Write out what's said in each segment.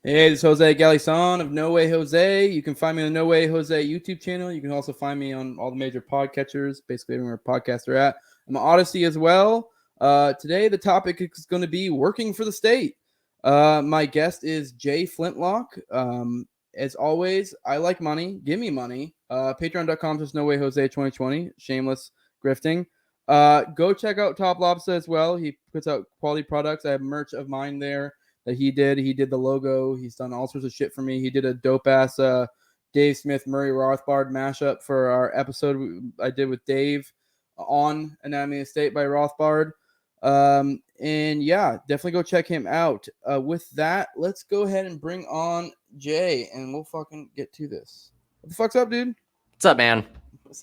Hey, this is Jose Galison of No Way Jose. You can find me on the No Way Jose YouTube channel. You can also find me on all the major podcatchers, basically everywhere podcasts are at. I'm on Odyssey as well. Today, the topic is going to be working for the state. My guest is Jay Flintlock. As always, I like money. Give me money. Patreon.com just No Way Jose 2020. Shameless grifting. Go check out TopLobsta as well. He puts out quality products. I have merch of mine there that he did. He did the logo. He's done all sorts of shit for me. He did a dope ass Dave Smith Murray Rothbard mashup for our episode I did with Dave on Anatomy of State by Rothbard. And yeah, definitely go check him out. With that, let's go ahead and bring on Jay, and we'll fucking get to this. What the fuck's up, dude? What's up, man?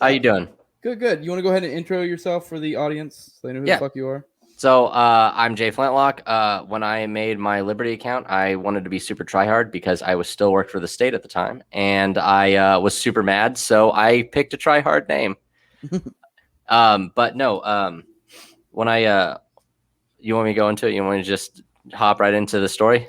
How you doing? Good. You want to go ahead and intro yourself for the audience so they know who the fuck you are? So I'm Jay Flintlock. When I made my Liberty account, I wanted to be super tryhard because I was still worked for the state at the time, and I was super mad, so I picked a tryhard name. But no, when you want me to go into it? You want me to just hop right into the story?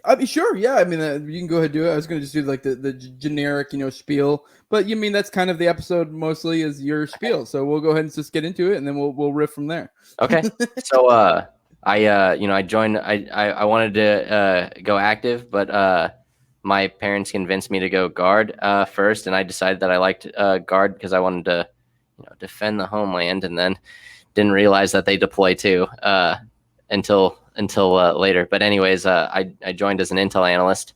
I mean, sure, yeah. I mean, you can go ahead and do it. I was going to just do like the generic, spiel, but you mean that's kind of the episode mostly is your spiel. So we'll go ahead and just get into it, and then we'll riff from there. Okay. So I joined. I wanted to go active, but my parents convinced me to go guard first, and I decided that I liked guard because I wanted to defend the homeland, and then didn't realize that they deploy too until later. But anyways, I joined as an intel analyst,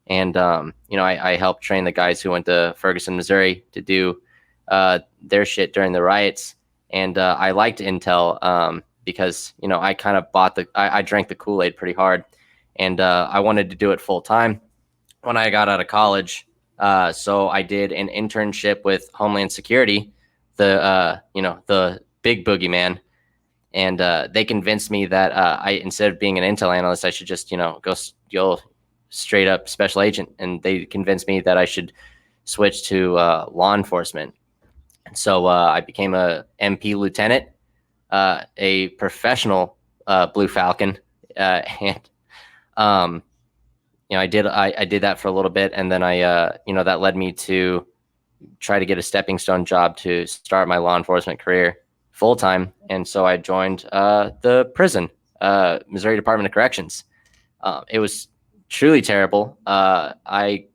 and I helped train the guys who went to Ferguson, Missouri to do their shit during the riots. And I liked intel because I kind of I drank the Kool-Aid pretty hard, and I wanted to do it full time when I got out of college. So I did an internship with Homeland Security, the big boogeyman. And they convinced me that instead of being an intel analyst, I should just, go straight up special agent. And they convinced me that I should switch to law enforcement. And so I became a MP lieutenant, a professional Blue Falcon, and I did that for a little bit, and then I that led me to try to get a stepping stone job to start my law enforcement career full time. And so I joined the prison, Missouri Department of Corrections. It was truly terrible. I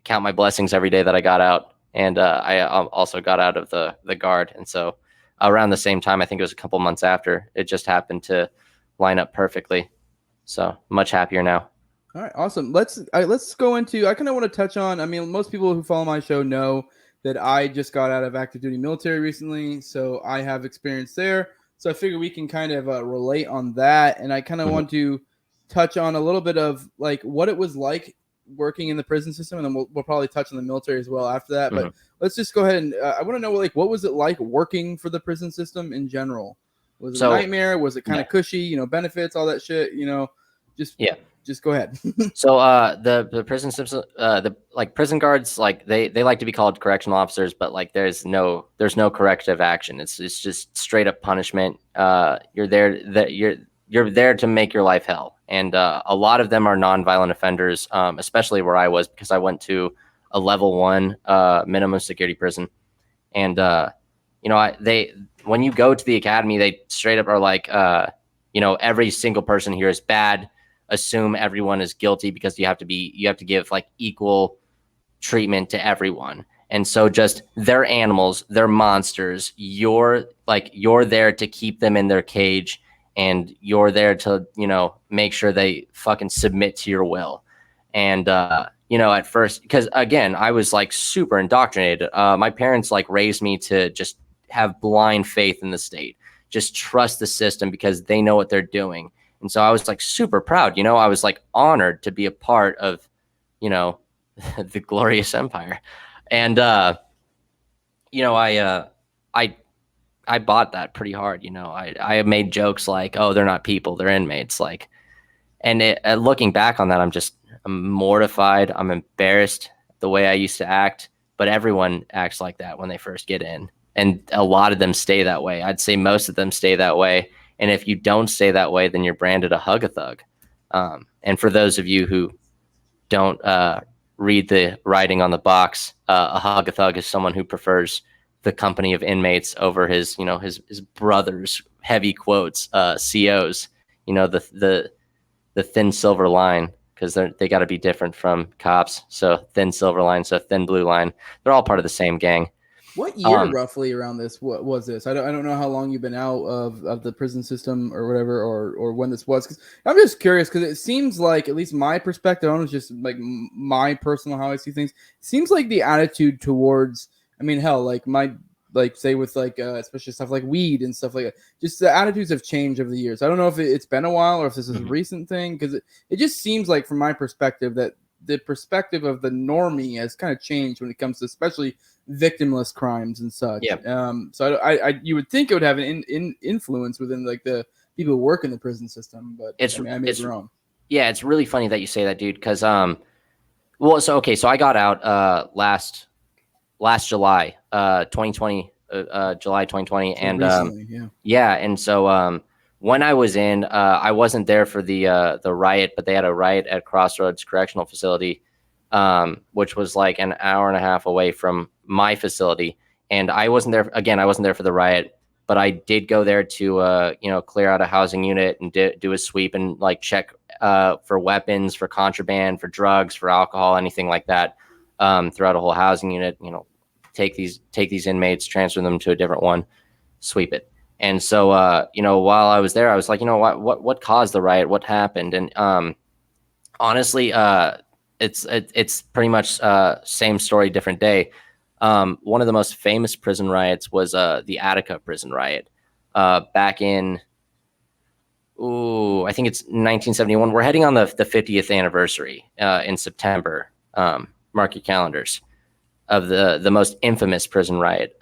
count my blessings every day that I got out, and I also got out of the guard. And so around the same time, I think it was a couple months after, it just happened to line up perfectly. So much happier now. All right, awesome. Let's go into. I kind of want to touch on. I mean, most people who follow my show know that I just got out of active duty military recently, so I have experience there. So I figure we can kind of relate on that, and I kind of want to touch on a little bit of like what it was like working in the prison system, and then we'll probably touch on the military as well after that. But let's just go ahead and I want to know like what was it like working for the prison system in general? Was it a nightmare? Was it kind of cushy? Benefits, all that shit. Just go ahead. So the prison system, prison guards, like they like to be called correctional officers, but like there's no corrective action. It's just straight up punishment. You're there to make your life hell, and a lot of them are nonviolent offenders, especially where I was, because I went to a level 1 minimum security prison, and when you go to the academy, they straight up are like, every single person here is bad. Assume everyone is guilty because you have to give like equal treatment to everyone. And so just they're animals, they're monsters. You're there to keep them in their cage, and you're there to, make sure they fucking submit to your will. And, at first, because again, I was like super indoctrinated. My parents like raised me to just have blind faith in the state, just trust the system because they know what they're doing. And so I was like super proud, I was like honored to be a part of, the glorious empire. And, I bought that pretty hard. I made jokes like, oh, they're not people, they're inmates. Like, and looking back on that, I'm mortified. I'm embarrassed the way I used to act, but everyone acts like that when they first get in. And a lot of them stay that way. I'd say most of them stay that way. And if you don't stay that way, then you're branded a hug-a-thug. And for those of you who don't read the writing on the box. A hug a thug is someone who prefers the company of inmates over his, his brother's heavy quotes, COs. The thin silver line, because they got to be different from cops. So thin silver line, so thin blue line. They're all part of the same gang. What year roughly around this? What was this? I don't know how long you've been out of the prison system or whatever, or when this was. Cause I'm just curious because it seems like, at least my perspective, I don't know, just like my personal how I see things. It seems like the attitude towards, I mean, hell, like say with especially stuff like weed and stuff like that. Just the attitudes have changed over the years. I don't know if it's been a while or if this is a recent thing, because it just seems like, from my perspective, that the perspective of the normie has kind of changed when it comes to especially victimless crimes and such. Yeah. So I you would think it would have an influence within like the people who work in the prison system, but I may be wrong. Yeah, it's really funny that you say that, dude, because so I got out last July, 2020, July 2020, and recently, and so when I was in, I wasn't there for the riot, but they had a riot at Crossroads Correctional Facility, which was like an hour and a half away from my facility, and I wasn't there again. I wasn't there for the riot, but I did go there to clear out a housing unit and do a sweep and like check for weapons, for contraband, for drugs, for alcohol, anything like that, throughout a whole housing unit. Take these inmates, transfer them to a different one, sweep it. And so while I was there, I was like, what caused the riot? What happened? And honestly, it's pretty much same story, different day. One of the most famous prison riots was the Attica prison riot back in, I think it's 1971. We're heading on the 50th anniversary in September. Mark your calendars, of the most infamous prison riot.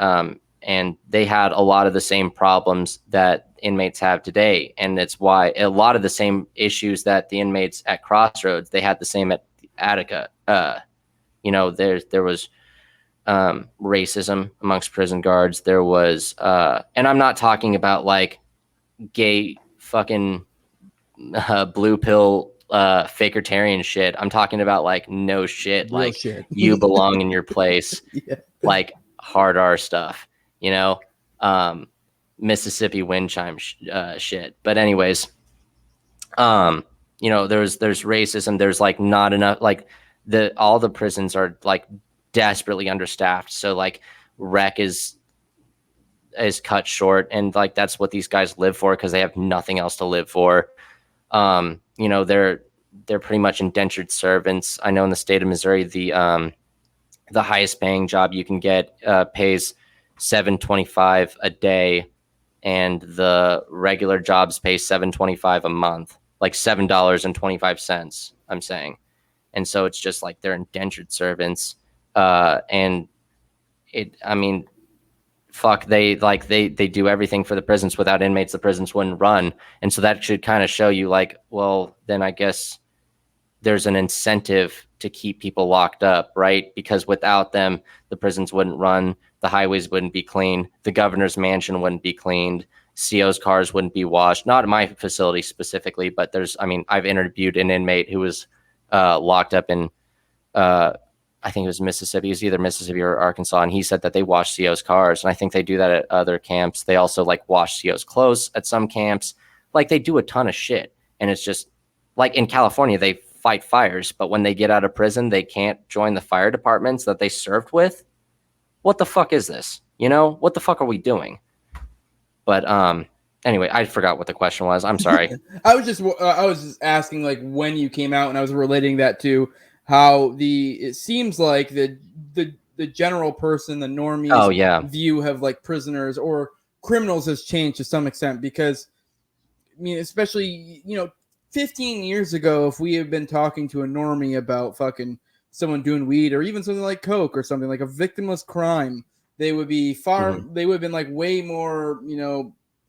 And they had a lot of the same problems that inmates have today. And it's why a lot of the same issues that the inmates at Crossroads, they had the same at Attica. There was racism amongst prison guards. There was, and I'm not talking about like gay fucking blue pill fakertarian shit. I'm talking about like no shit, real like shit. You belong in your place, Yeah. like hard R stuff, Mississippi wind chime shit. But anyways, there's racism. There's like not enough, like all the prisons are like desperately understaffed. So like rec is cut short, and like that's what these guys live for because they have nothing else to live for. They're pretty much indentured servants. I know in the state of Missouri, the highest paying job you can get pays $7.25 a day, and the regular jobs pay $7.25 a month, like $7.25. I'm saying, and so it's just like they're indentured servants, and fuck, they do everything for the prisons. Without inmates, the prisons wouldn't run. And so that should kind of show you like, well, then I guess there's an incentive to keep people locked up, right? Because without them, the prisons wouldn't run, the highways wouldn't be cleaned, the governor's mansion wouldn't be cleaned, CO's cars wouldn't be washed. Not at my facility specifically, but I've interviewed an inmate who was locked up in I think it was Mississippi. It was either Mississippi or Arkansas. And he said that they wash CO's cars. And I think they do that at other camps. They also like wash CO's clothes at some camps. Like they do a ton of shit. And it's just like in California, they fight fires. But when they get out of prison, they can't join the fire departments that they served with. What the fuck is this? What the fuck are we doing? But anyway, I forgot what the question was. I'm sorry. I was just asking like when you came out, and I was relating that to how it seems like the general person, the normies view of like prisoners or criminals has changed to some extent, because especially 15 years ago, if we had been talking to a normie about fucking someone doing weed or even something like coke or something like a victimless crime, they would be they would have been like way more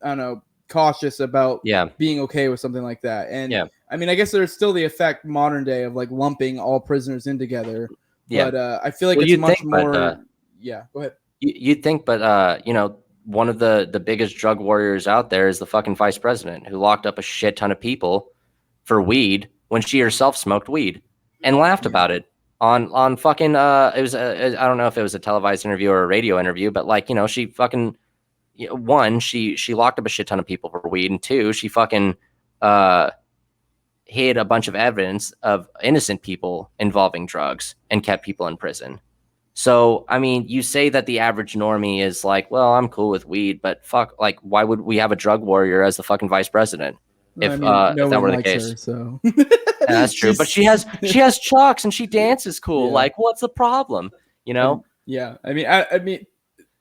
I don't know, cautious about being okay with something like that. And I guess there's still the effect modern day of like lumping all prisoners in together. But I feel like it's much more. Go ahead. You'd think, but one of the biggest drug warriors out there is the fucking vice president, who locked up a shit ton of people for weed when she herself smoked weed. and laughed about it on fucking it was I don't know if it was a televised interview or a radio interview, but like, you know, she fucking, one, she locked up a shit ton of people for weed, and two, she fucking hid a bunch of evidence of innocent people involving drugs and kept people in prison. So, I mean, you say that the average normie is like, well, I'm cool with weed, but fuck, like, why would we have a drug warrior as the fucking vice president? I mean, no If that one were the likes case. her, so that's true. But she has chalks and she dances cool. Yeah. Like, what's the problem? You know? Yeah. I mean,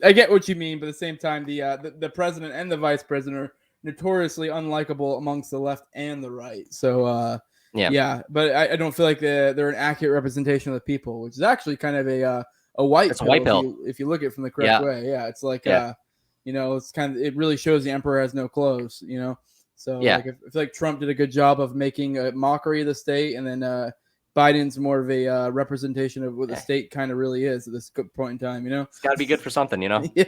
I get what you mean, but at the same time, the president and the vice president are notoriously unlikable amongst the left and the right. So yeah. But I don't feel like they're an accurate representation of the people, which is actually kind of a white It's pill, a white pill. if you look at it from the correct way. Yeah, it's like you know, it's kind of, it really shows the emperor has no clothes, you know. So like, I feel like Trump did a good job of making a mockery of the state, and then Biden's more of a representation of what the state kind of really is at this point in time, you know. It's got to be good for something, you know. Yeah.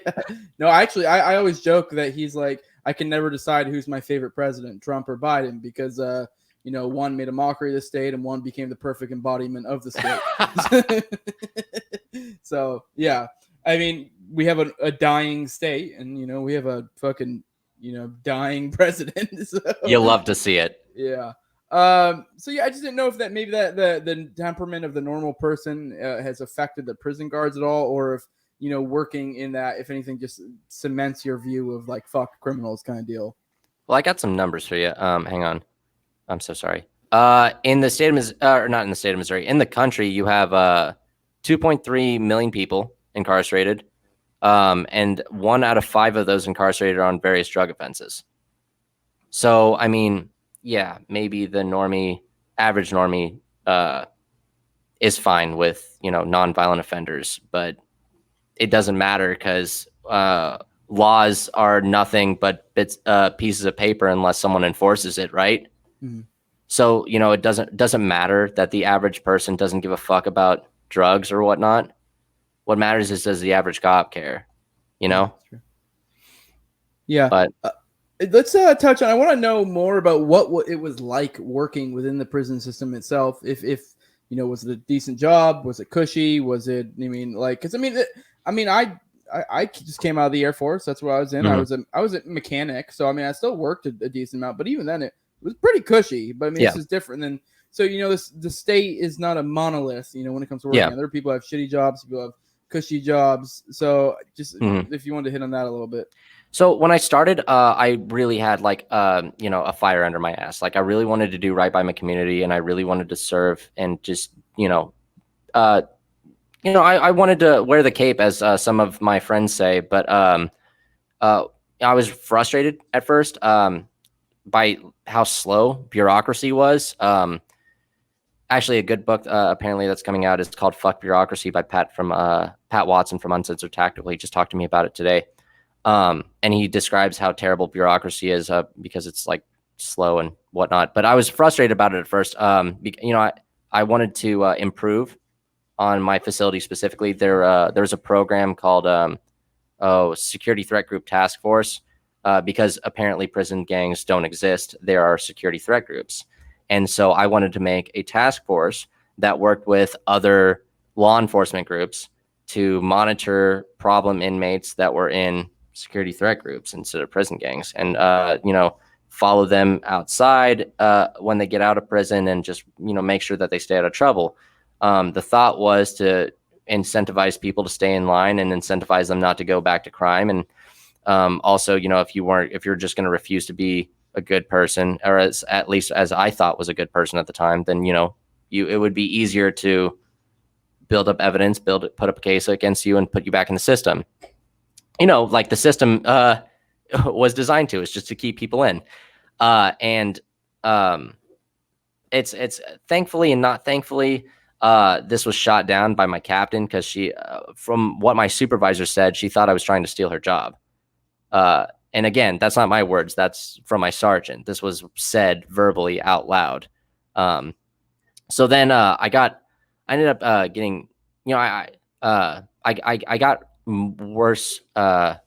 No, actually, I always joke that he's like, I can never decide who's my favorite president, Trump or Biden, because you know, one made a mockery of the state and one became the perfect embodiment of the state. So yeah, I mean, we have a dying state, and you know, we have a fucking, you know, dying president. So, you'll love to see it. Yeah. So yeah, I just didn't know if that maybe that the temperament of the normal person has affected the prison guards at all, or if, you know, working in that, if anything, just cements your view of like, fuck criminals kind of deal. Well, I got some numbers for you. Hang on. I'm so sorry. In the state of Missouri, or not in the state of Missouri, in the country, you have 2.3 million people incarcerated, and 1 out of 5 of those incarcerated are on various drug offenses. So, I mean, yeah, maybe the average normie, is fine with, you know, nonviolent offenders, but it doesn't matter because laws are nothing but pieces of paper unless someone enforces it, right? Mm-hmm. So, you know, it doesn't matter that the average person doesn't give a fuck about drugs or whatnot. What matters is, does the average cop care? You know? Yeah. But let's touch on. I want to know more about what it was like working within the prison system itself. If you know, was it a decent job? Was it cushy? Was it? I mean, like, because I just came out of the Air Force. That's what I was in. Mm-hmm. I was a mechanic, so I mean, I still worked a decent amount, but even then, it was pretty cushy. But I mean, this is different than. So, you know, the state is not a monolith. You know, when it comes to working, other people have shitty jobs, people have cushy jobs. So, just if you wanted to hit on that a little bit. So when I started, I really had like, you know, a fire under my ass. Like, I really wanted to do right by my community, and I really wanted to serve, and just, you know, I wanted to wear the cape, as some of my friends say, but I was frustrated at first by how slow bureaucracy was. Actually, a good book apparently that's coming out is called "Fuck Bureaucracy" by Pat Watson from Uncensored Tactical. He just talked to me about it today. And he describes how terrible bureaucracy is because it's like slow and whatnot. But I was frustrated about it at first. You know, I wanted to improve on my facility specifically. There's a program called Security Threat Group Task Force, because apparently prison gangs don't exist. There are security threat groups. And so I wanted to make a task force that worked with other law enforcement groups to monitor problem inmates that were in security threat groups instead of prison gangs, and you know, follow them outside when they get out of prison, and just, you know, make sure that they stay out of trouble. The thought was to incentivize people to stay in line and incentivize them not to go back to crime. And also, you know, if you're just going to refuse to be a good person, or at least as I thought was a good person at the time, then, you know, it would be easier to build up evidence, put up a case against you, and put you back in the system. You know, like the system was designed to, is just to keep people in. And it's thankfully and not thankfully, this was shot down by my captain, because she, from what my supervisor said, she thought I was trying to steal her job. And again, that's not my words. That's from my sergeant. This was said verbally out loud. So then I ended up getting, you know, I got worse, not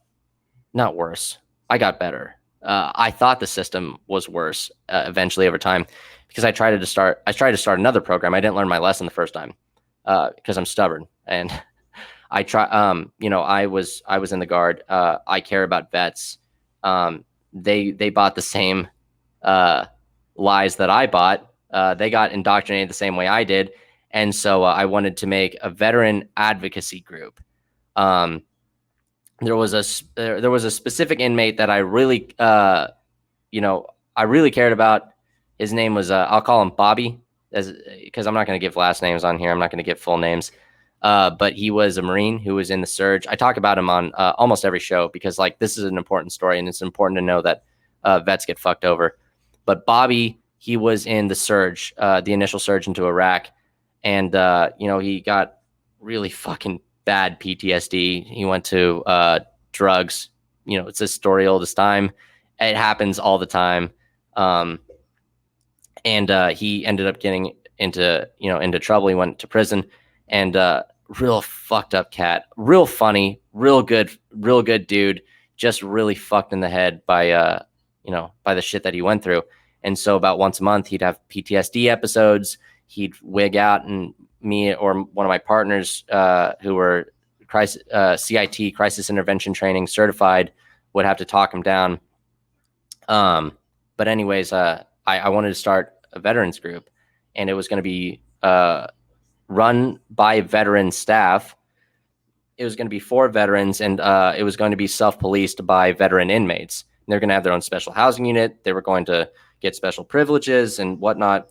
worse. I got better. I thought the system was worse eventually over time, because I tried to start another program. I didn't learn my lesson the first time because I'm stubborn, and I try. I was in the Guard. I care about vets. They bought the same lies that I bought. They got indoctrinated the same way I did, and so I wanted to make a veteran advocacy group. There was a specific inmate that I really cared about. His name was I'll call him Bobby, because I'm not going to give last names on here. I'm not going to give full names. But he was a Marine who was in the Surge. I talk about him on almost every show because like this is an important story, and it's important to know that vets get fucked over. But Bobby, he was in the Surge, the initial Surge into Iraq, and he got really fucking bad PTSD. He went to drugs. It's a story old as time. It happens all the time. And he ended up getting into trouble. He went to prison, and real fucked up cat, real funny, real good dude, just really fucked in the head by the shit that he went through. And so about once a month he'd have PTSD episodes. He'd wig out, and me or one of my partners who were CIT, crisis intervention training certified, would have to talk him down. But anyways, I wanted to start a veterans group, and it was going to be run by veteran staff. It was going to be for veterans, and it was going to be self-policed by veteran inmates. And they're going to have their own special housing unit. They were going to get special privileges and whatnot.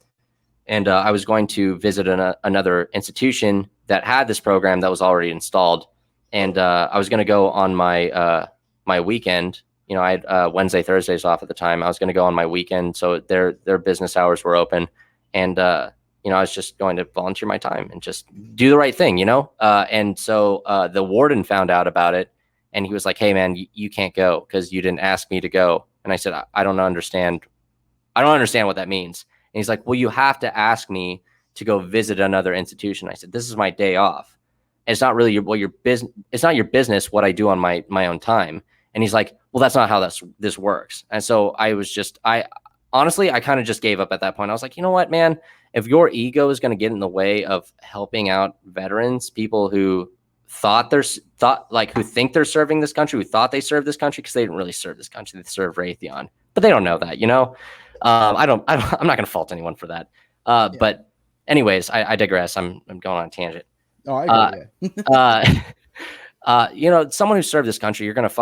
And I was going to visit another institution that had this program that was already installed. And I was going to go on my my weekend. I had Wednesday, Thursdays off at the time. I was going to go on my weekend, so their business hours were open, and I was just going to volunteer my time and just do the right thing, And so the warden found out about it, and he was like, "Hey, man, you can't go because you didn't ask me to go." And I said, "I don't understand. I don't understand what that means." And he's like, "Well, you have to ask me to go visit another institution." I said, "This is my day off. It's not really your business. It's not your business what I do on my own time." And he's like, "Well, that's not how this works." And so I honestly kind of just gave up at that point. I was like, you know what, man, if your ego is going to get in the way of helping out veterans, people who who think they're serving this country, who thought they served this country, because they didn't really serve this country. They served Raytheon, but they don't know that, I'm not going to fault anyone for that. Yeah. But anyways, I digress. I'm going on a tangent. Oh, I get you. Someone who served this country, you're going to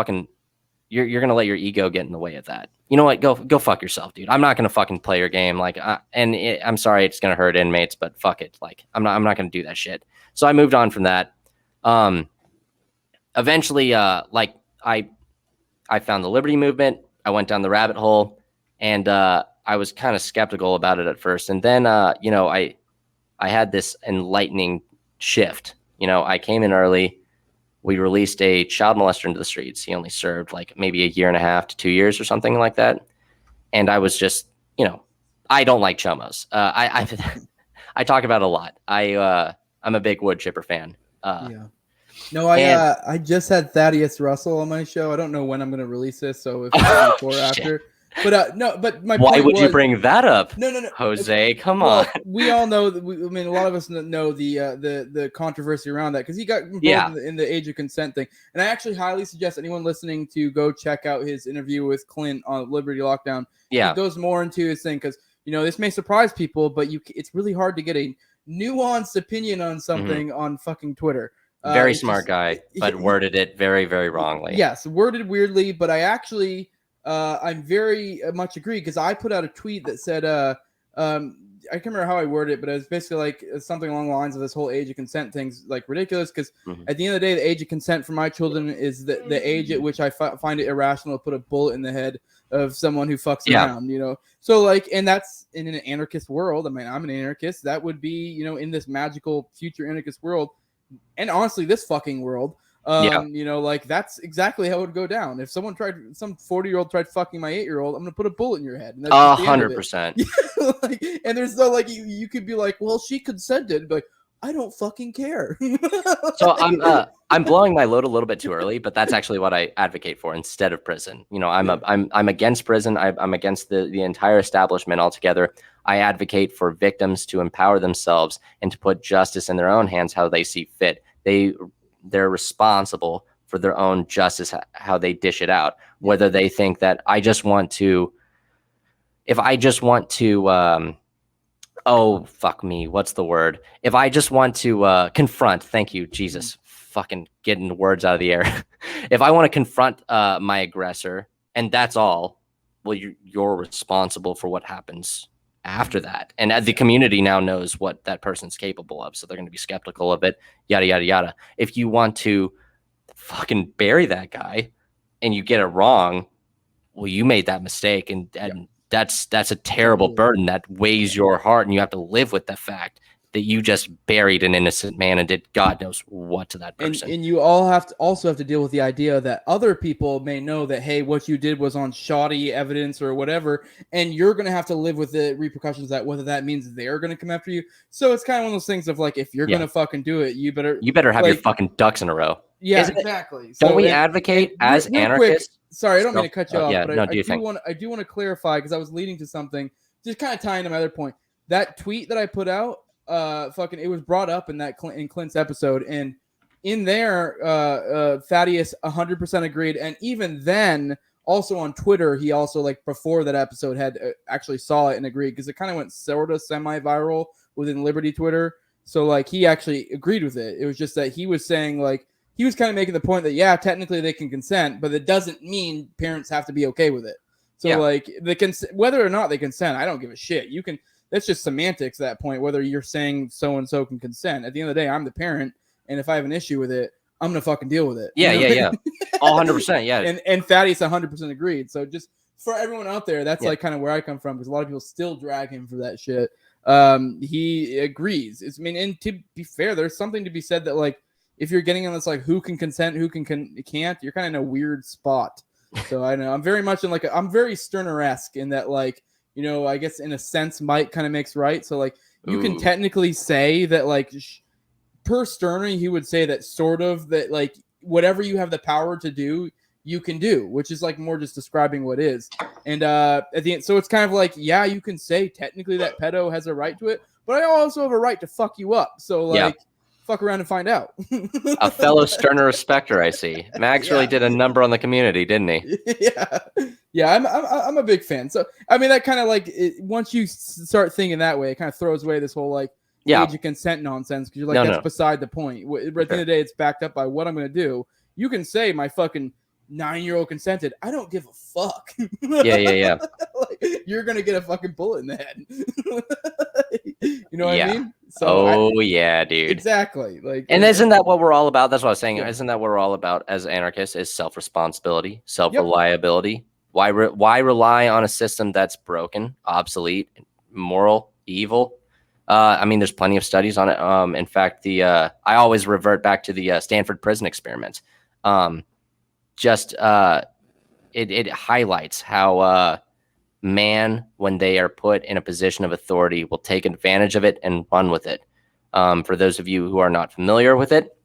let your ego get in the way of that. You know what? Go fuck yourself, dude. I'm not going to fucking play your game. I'm sorry, it's going to hurt inmates, but fuck it. I'm not going to do that shit. So I moved on from that. Eventually, I found the Liberty Movement. I went down the rabbit hole, and I was kind of skeptical about it at first. And then, I had this enlightening shift. I came in early. We released a child molester into the streets. He only served maybe a 1.5 to 2 years or something like that. And I was just, I don't like chomos. I talk about it a lot. I'm a big wood chipper fan. Yeah. No, I just had Thaddeus Russell on my show. I don't know when I'm going to release this, so if it's before or after. But no, but my why point would was, you bring that up? No, Jose, come on. We all know that. A lot of us know the controversy around that because he got involved in the age of consent thing. And I actually highly suggest anyone listening to go check out his interview with Clint on Liberty Lockdown. Yeah, he goes more into his thing because this may surprise people, but it's really hard to get a nuanced opinion on something on fucking Twitter. Very smart guy, but worded it very, very wrongly. Yes, worded weirdly, but I actually. I'm very much agree because I put out a tweet that said, I can't remember how I worded it, but it was basically something along the lines of this whole age of consent thing's ridiculous because at the end of the day, the age of consent for my children is the age at which I find it irrational to put a bullet in the head of someone who fucks around, So and that's in an anarchist world. I mean, I'm an anarchist. That would be, in this magical future anarchist world, and honestly, this fucking world. That's exactly how it would go down. If some 40-year-old tried fucking my 8-year-old, I'm gonna put a bullet in your head. 100%. And there's no you could be like, well, she consented, but I don't fucking care. So I'm blowing my load a little bit too early, but that's actually what I advocate for instead of prison. You know, I'm against prison. I'm against the entire establishment altogether. I advocate for victims to empower themselves and to put justice in their own hands how they see fit. They're responsible for their own justice, how they dish it out. Whether they think that if I just want to oh, fuck me. What's the word? If I just want to confront, thank you, Jesus, fucking getting the words out of the air. If I want to confront my aggressor and that's all, well, you're responsible for what happens after that. And the community now knows what that person's capable of. So they're going to be skeptical of it, yada, yada, yada. If you want to fucking bury that guy and you get it wrong, well, you made that mistake. And that's a terrible burden that weighs your heart, and you have to live with the fact that you just buried an innocent man and did God knows what to that person. And you all also have to deal with the idea that other people may know that, hey, what you did was on shoddy evidence or whatever, and you're going to have to live with the repercussions of that, whether that means they're going to come after you. So it's kind of one of those things of like, if you're going to fucking do it, you better have your fucking ducks in a row. Yeah, exactly. Don't we advocate as anarchists? Quick, sorry, I don't mean to cut you off, but I do want to clarify because I was leading to something, just kind of tying to my other point. That tweet that I put out, it was brought up in in Clint's episode, and in there, Thaddeus 100% agreed, and even then, also on Twitter, he also like before that episode had actually saw it and agreed because it kind of went sort of semi-viral within Liberty Twitter. So like he actually agreed with it. It was just that he was saying like. He was kind of making the point that, yeah, technically they can consent, but it doesn't mean parents have to be okay with it. So, like, whether or not they consent, I don't give a shit. That's just semantics at that point, whether you're saying so-and-so can consent. At the end of the day, I'm the parent, and if I have an issue with it, I'm going to fucking deal with it. Yeah. All 100%, yeah. And Thaddeus 100% agreed. So just for everyone out there, that's like kind of where I come from, because a lot of people still drag him for that shit. He agrees. And to be fair, there's something to be said that, like, if you're getting on this, like, who can consent, who can't, you're kind of in a weird spot. So I know I'm very much in I'm very Sterner-esque in that, like, you know, I guess in a sense, might kind of makes right. So like you can technically say that, like, per Sterner, he would say that sort of that, like, whatever you have the power to do, you can do, which is like more just describing what is. And at the end, so it's kind of like, yeah, you can say technically that pedo has a right to it, but I also have a right to fuck you up. So like, fuck around and find out. A fellow Sterner respecter, I see. Max really did a number on the community, didn't he? Yeah. I'm a big fan. So I mean, that kind of like once you start thinking that way, it kind of throws away this whole like age of consent nonsense, because you're like, that's beside the point. At the end of the day, it's backed up by what I'm going to do. You can say my fucking 9-year-old consented. I don't give a fuck. Yeah. Like, you're gonna get a fucking bullet in the head. You know what I mean? So yeah, dude. Exactly. Like, and isn't that what we're all about? That's what I was saying. Isn't that what we're all about as anarchists? Is self-responsibility, self-reliability. Why rely on a system that's broken, obsolete, moral, evil? I mean, there's plenty of studies on it. In fact, I always revert back to the Stanford prison experiment. It highlights how man, when they are put in a position of authority, will take advantage of it and run with it. For those of you who are not familiar with it,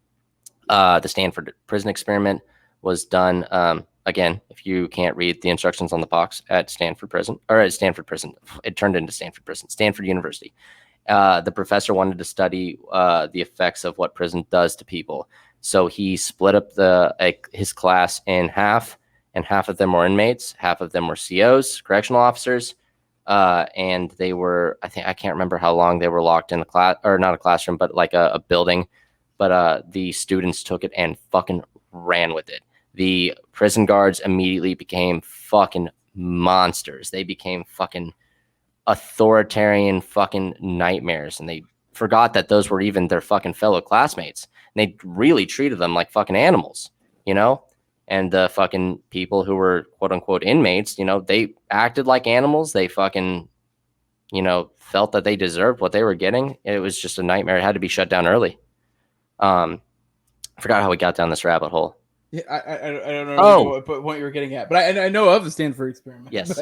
the Stanford prison experiment was done. Again, if you can't read the instructions on the box, at Stanford prison, it turned into Stanford prison, Stanford University. The professor wanted to study the effects of what prison does to people. So he split up his class in half, and half of them were inmates, half of them were COs, correctional officers, and they were, I can't remember how long they were locked in the class, or not a classroom, but like a building. But the students took it and fucking ran with it. The prison guards immediately became fucking monsters. They became fucking authoritarian fucking nightmares, and they forgot that those were even their fucking fellow classmates. And they really treated them like fucking animals, you know? And the fucking people who were quote unquote inmates, you know, they acted like animals. They fucking, you know, felt that they deserved what they were getting. It was just a nightmare. It had to be shut down early. I forgot how we got down this rabbit hole. Yeah, I don't know what point you were getting at, but I know of the Stanford experiment. Yes.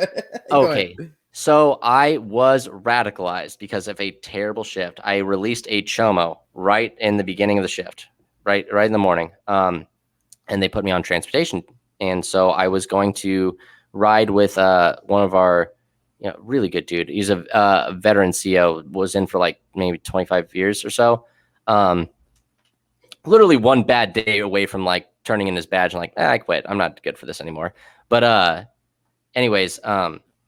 Okay. So I was radicalized because of a terrible shift. I released a chomo right in the beginning of the shift, right in the morning. And they put me on transportation. And so I was going to ride with one of our, really good dude. He's a veteran CO, was in for like maybe 25 years or so. Literally one bad day away from like turning in his badge and like, I quit. I'm not good for this anymore. But anyways,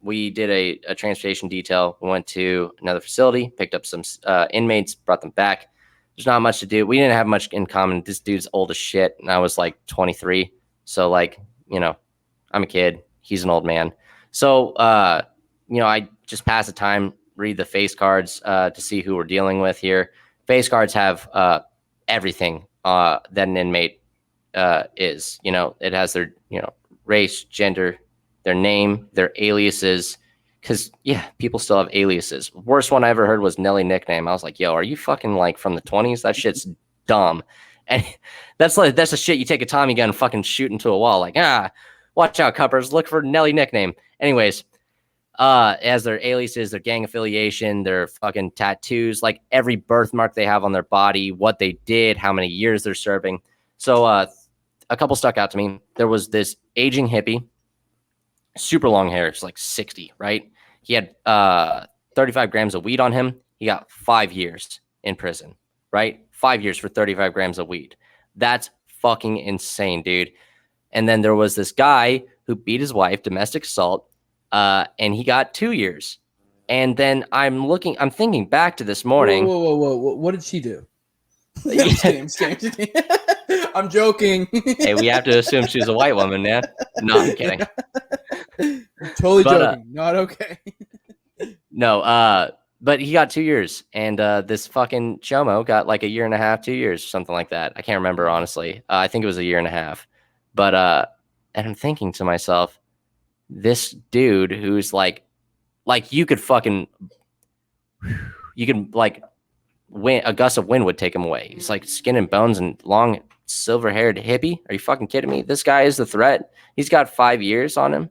we did a transportation detail. We went to another facility, picked up some inmates, brought them back. There's not much to do. We didn't have much in common. This dude's old as shit, and I was like 23. So like, I'm a kid. He's an old man. So I just pass the time, read the face cards to see who we're dealing with here. Face cards have everything that an inmate is. It has their race, gender, their name, their aliases. Because, people still have aliases. Worst one I ever heard was Nelly nickname. I was like, yo, are you fucking like from the 20s? That shit's dumb. And that's the shit you take a Tommy gun and fucking shoot into a wall. Like, watch out, cuppers. Look for Nelly nickname. Anyways, as their aliases, their gang affiliation, their fucking tattoos, like every birthmark they have on their body, what they did, how many years they're serving. So a couple stuck out to me. There was this aging hippie, super long hair. It's like 60, right? He had 35 grams of weed on him. He got 5 years in prison, right? 5 years for 35 grams of weed. That's fucking insane, dude. And then there was this guy who beat his wife, domestic assault, and he got 2 years. And then I'm thinking back to this morning. Whoa. What did she do? I'm just kidding. I'm joking. Hey, we have to assume she's a white woman, man. No, I'm kidding. Totally joking. Not okay. No, but he got 2 years, and this fucking chomo got like a year and a half, 2 years, something like that. I can't remember, honestly. I think it was a year and a half. But and I'm thinking to myself, this dude who's like you could like a gust of wind would take him away. He's like skin and bones and long silver-haired hippie. Are you fucking kidding me? This guy is the threat. He's got 5 years on him,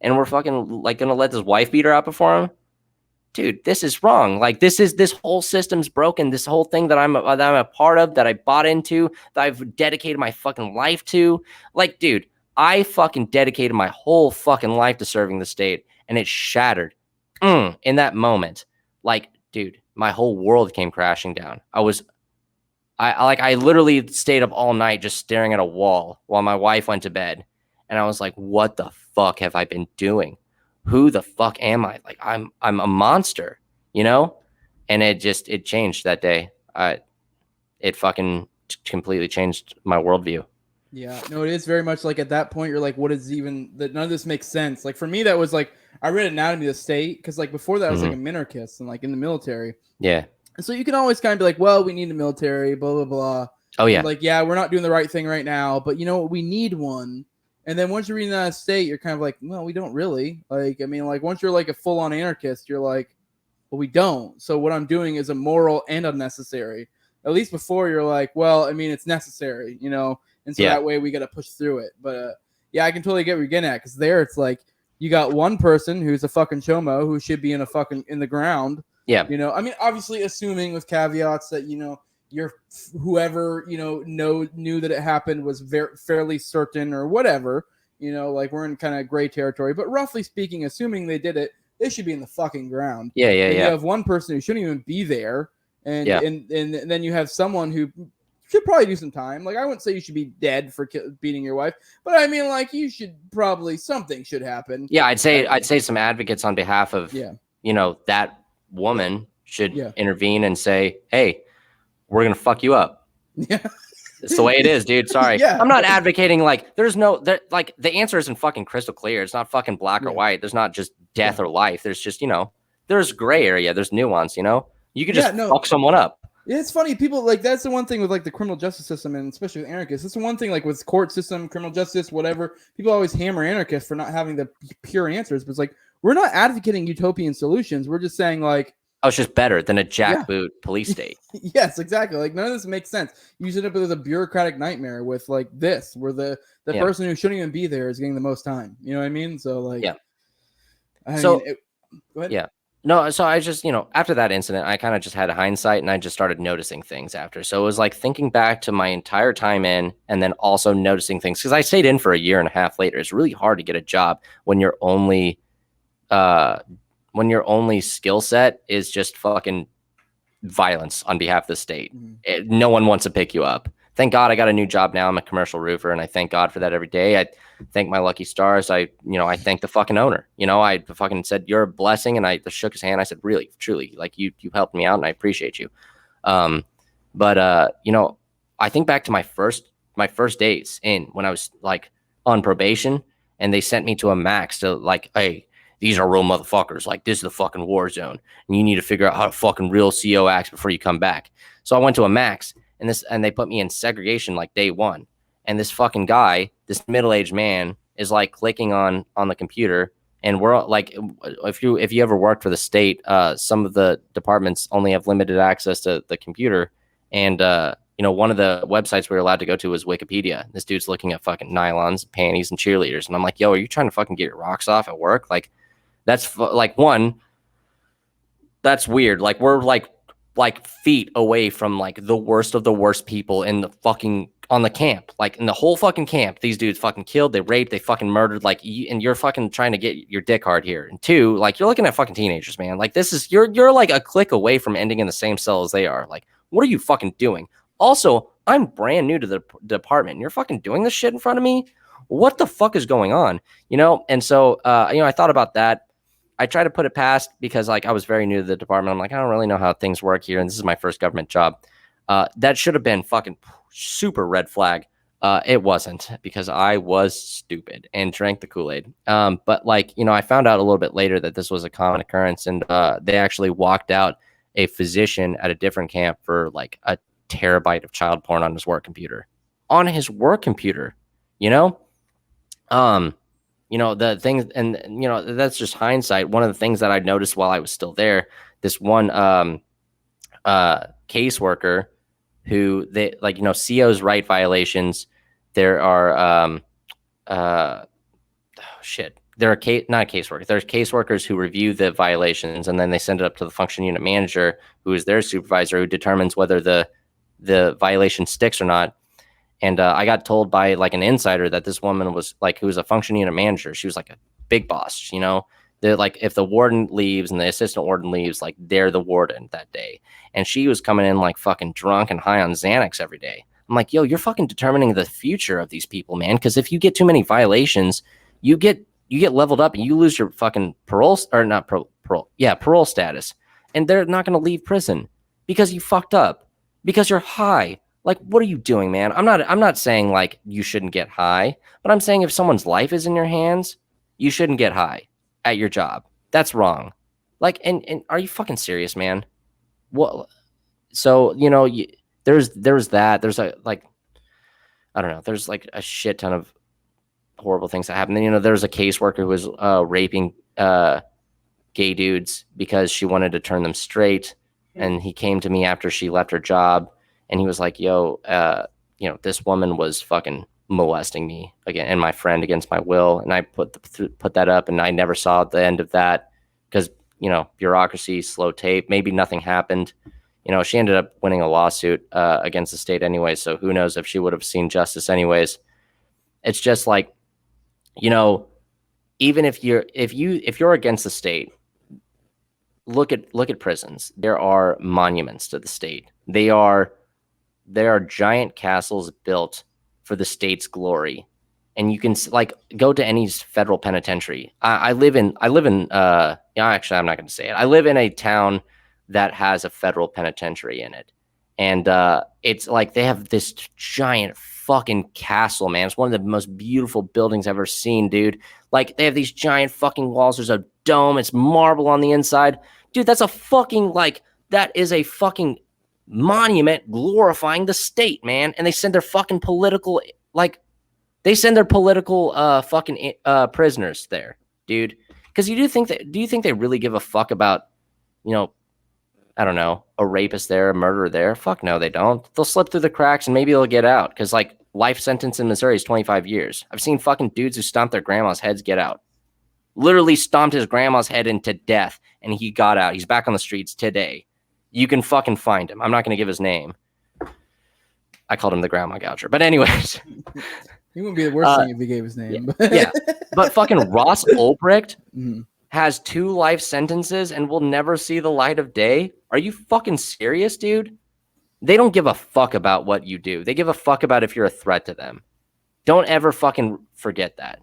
and we're fucking like gonna let this wife beater out before him. Dude, this is wrong. Like this whole system's broken. This whole thing that I'm a part of, that I bought into, that I've dedicated my fucking life to. Like, dude, I fucking dedicated my whole fucking life to serving the state, and it shattered in that moment. Like, dude, my whole world came crashing down. I literally stayed up all night just staring at a wall while my wife went to bed, and I was like, what the fuck have I been doing? Who the fuck am I? Like, I'm a monster, And it changed that day. It fucking completely changed my worldview. Yeah, no, it is very much like at that point, you're like, what is even that? None of this makes sense. Like for me, that was like, I read Anatomy of the State because like before that I was like a minarchist and like in the military. Yeah. And so you can always kind of be like, well, we need a military, blah, blah, blah. Oh, yeah. And like, yeah, we're not doing the right thing right now, but you know what? We need one. And then once you're reading that state, you're kind of like, well, we don't really. Like, I mean, like once you're like a full-on anarchist, you're like, well, we don't. So what I'm doing is immoral and unnecessary. At least before you're like, well, I mean, it's necessary, And so that way we got to push through it. But yeah, I can totally get what you're getting at. Because there it's like you got one person who's a fucking chomo who should be in the ground. Yeah. I mean, obviously assuming with caveats that, you're whoever, knew that it happened was fairly certain or whatever, like we're in kind of gray territory. But roughly speaking, assuming they did it, they should be in the fucking ground. Yeah. You have one person who shouldn't even be there. And then you have someone who should probably do some time. Like, I wouldn't say you should be dead for beating your wife, but I mean, like, you should probably, something should happen. Yeah, I'd say some advocates on behalf of, that woman should intervene and say, hey, we're going to fuck you up. Yeah. It's the way it is, dude. Sorry. Yeah. I'm not advocating like like the answer isn't fucking crystal clear. It's not fucking black or white. There's not just death or life. There's just, there's gray area. There's nuance, you could just fuck someone up. It's funny. People like, that's the one thing with like the criminal justice system, and especially with anarchists. It's the one thing like with court system, criminal justice, whatever. People always hammer anarchists for not having the pure answers. But it's like, we're not advocating utopian solutions. We're just saying like, it's just better than a jackboot police state. Yes, exactly. Like none of this makes sense. You end up with a bureaucratic nightmare with like this, where the person who shouldn't even be there is getting the most time. You know what I mean? So like, yeah. I mean, Go ahead. Yeah. No, so I just, after that incident, I kind of just had hindsight and I just started noticing things after. So it was like thinking back to my entire time in and then also noticing things because I stayed in for a year and a half later. It's really hard to get a job when your only skill set is just fucking violence on behalf of the state. No one wants to pick you up. Thank God I got a new job now. I'm a commercial roofer and I thank God for that every day. I thank my lucky stars. I thank the fucking owner. I fucking said, you're a blessing. And I shook his hand. I said, really, truly, like you helped me out and I appreciate you. But I think back to my first days in when I was like on probation and they sent me to a max to like, hey, these are real motherfuckers. Like, this is the fucking war zone. And you need to figure out how to fucking real CO acts before you come back. So I went to a max and they put me in segregation like day one. And this fucking guy, this middle-aged man, is like clicking on the computer. And we're like, if you ever worked for the state, some of the departments only have limited access to the computer. And one of the websites we were allowed to go to was Wikipedia. This dude's looking at fucking nylons, panties, and cheerleaders. And I'm like, yo, are you trying to fucking get your rocks off at work? Like, that's like one. That's weird. Like we're like feet away from like the worst of the worst people in the fucking on the camp. Like in the whole fucking camp, these dudes fucking killed, they raped, they fucking murdered. Like and you're fucking trying to get your dick hard here. And two, like you're looking at fucking teenagers, man. Like this is you're like a click away from ending in the same cell as they are. Like what are you fucking doing? Also, I'm brand new to the department. And you're fucking doing this shit in front of me. What the fuck is going on? And so I thought about that. I try to put it past because like I was very new to the department. I'm like, I don't really know how things work here. And this is my first government job. That should have been fucking super red flag. It wasn't because I was stupid and drank the Kool-Aid. But like, I found out a little bit later that this was a common occurrence and they actually walked out a physician at a different camp for like a terabyte of child porn on his work computer. On his work computer, the things, and that's just hindsight. One of the things that I noticed while I was still there, this one caseworker who they like, COs write violations. There are There are not a caseworker. There's caseworkers who review the violations and then they send it up to the function unit manager, who is their supervisor, who determines whether the violation sticks or not. And I got told by like an insider that this woman was like, who was a function unit manager. She was like a big boss, They're like, if the warden leaves and the assistant warden leaves, like they're the warden that day. And she was coming in like fucking drunk and high on Xanax every day. I'm like, yo, you're fucking determining the future of these people, man. Because if you get too many violations, you get leveled up and you lose your fucking parole status. And they're not going to leave prison because you fucked up, because you're high. Like, what are you doing, man? I'm not saying like you shouldn't get high, but I'm saying if someone's life is in your hands, you shouldn't get high at your job. That's wrong. Like, and are you fucking serious, man? Well, so, there's that. There's a, like, I don't know. There's like a shit ton of horrible things that happen. Then, there's a caseworker who was raping gay dudes because she wanted to turn them straight. And he came to me after she left her job. And he was like, yo, this woman was fucking molesting me again and my friend against my will. And I put that up and I never saw the end of that because, bureaucracy, slow tape, maybe nothing happened. She ended up winning a lawsuit against the state anyway. So who knows if she would have seen justice anyways. It's just like, even if you're against the state, look at prisons. There are monuments to the state. There are giant castles built for the state's glory, and you can like go to any federal penitentiary. I live in actually I'm not going to say it. I live in a town that has a federal penitentiary in it, and it's like they have this giant fucking castle, man. It's one of the most beautiful buildings I've ever seen, dude. Like they have these giant fucking walls. There's a dome. It's marble on the inside, dude. That is a fucking monument glorifying the state, man. And they send their fucking political fucking prisoners there, dude. Because do you think they really give a fuck about, I don't know, a rapist there, a murderer there? Fuck no, they don't. They'll slip through the cracks and maybe they'll get out. Because life sentence in Missouri is 25 years. I've seen fucking dudes who stomp their grandma's heads get out. literally stomped his grandma's head into death, and he got out. He's back on the streets today. You can fucking find him. I'm not going to give his name. I called him the grandma gouger. But anyways. He wouldn't be the worst thing if he gave his name. Yeah. But fucking Ross Ulbricht has 2 life sentences and will never see the light of day. Are you fucking serious, dude? They don't give a fuck about what you do. They give a fuck about if you're a threat to them. Don't ever fucking forget that.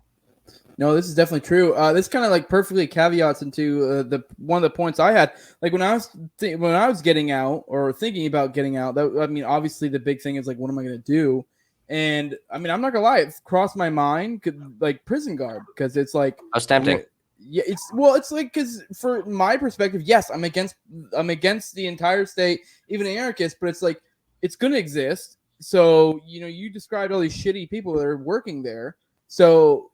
No, this is definitely true. This kind of like perfectly caveats into the one of the points I had. Like when I was getting out or thinking about getting out, obviously the big thing is like, what am I going to do? And I mean, I'm not gonna lie, it crossed my mind, like prison guard, because it's like, I was tempting. Yeah, it's like, because for my perspective, yes, I'm against the entire state, even anarchists, but it's like, it's gonna exist. So you described all these shitty people that are working there. So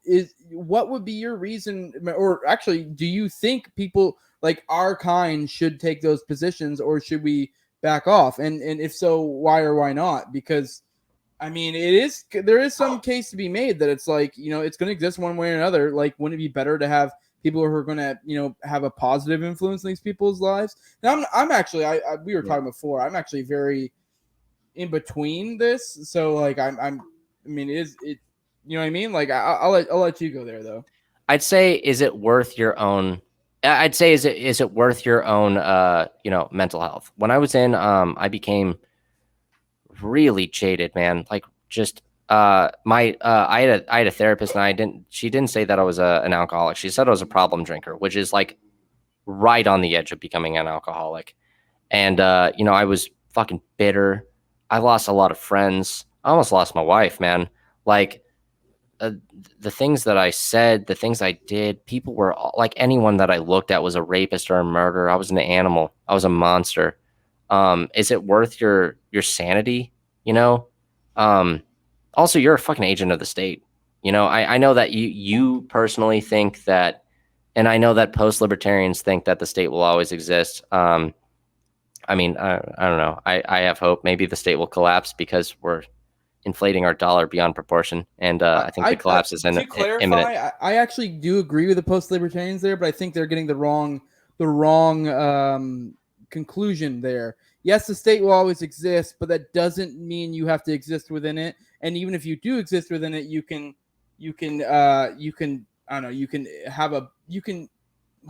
what would be your reason, or actually, do you think people like our kind should take those positions, or should we back off? And if so, why or why not? Because I mean, there is some case to be made that it's like, it's going to exist one way or another. Like, wouldn't it be better to have people who are going to, have a positive influence in these people's lives? And I'm actually, we were talking before, I'm actually very in between this. So like, I mean, it you know what I mean? Like, I'll let you go there though. I'd say, is it worth your own? I'd say, is it worth your own, mental health? When I was in, I became really jaded, man. Like, just I had a therapist, and she didn't say that I was an alcoholic. She said I was a problem drinker, which is like right on the edge of becoming an alcoholic. And I was fucking bitter. I lost a lot of friends. I almost lost my wife, man. Like, the things that I said, the things I did, people were like, anyone that I looked at was a rapist or a murderer. I was an animal. I was a monster. Is it worth your sanity? Also, you're a fucking agent of the state. I know that you personally think that, and I know that post-libertarians think that the state will always exist. I mean, I don't know. I have hope. Maybe the state will collapse because we're inflating our dollar beyond proportion, and I think the collapse is imminent. To clarify, I actually do agree with the post-libertarians there, but I think they're getting the wrong conclusion there. Yes, the state will always exist, but that doesn't mean you have to exist within it. And even if you do exist within it, you can I don't know, you can have a,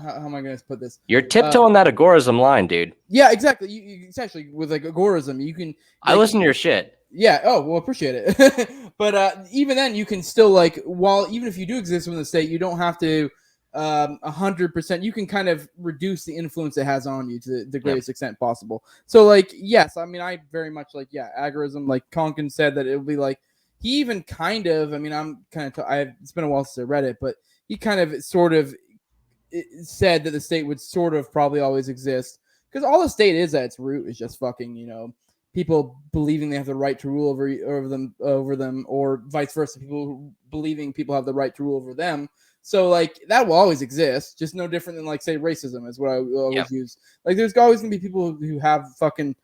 how am I going to put this? You're tiptoeing that agorism line, dude. Yeah, exactly. It's actually with like agorism, you can. Like, I listen to your shit. Yeah. Oh, well, appreciate it. But even then, you can still like, even if you do exist within the state, you don't have to 100%. You can kind of reduce the influence it has on you to the greatest extent possible. So like, yes, I mean, I very much like, agorism. Like Konkin said that it would be like, he even kind of, I mean, I'm kind of, it's been a while since I read it, but he kind of sort of said that the state would sort of probably always exist, because all the state is at its root is just fucking, people believing they have the right to rule over them, or vice versa, people believing people have the right to rule over them. So like that will always exist, just no different than like, say, racism is what I always use. Like there's always gonna be people who have fucking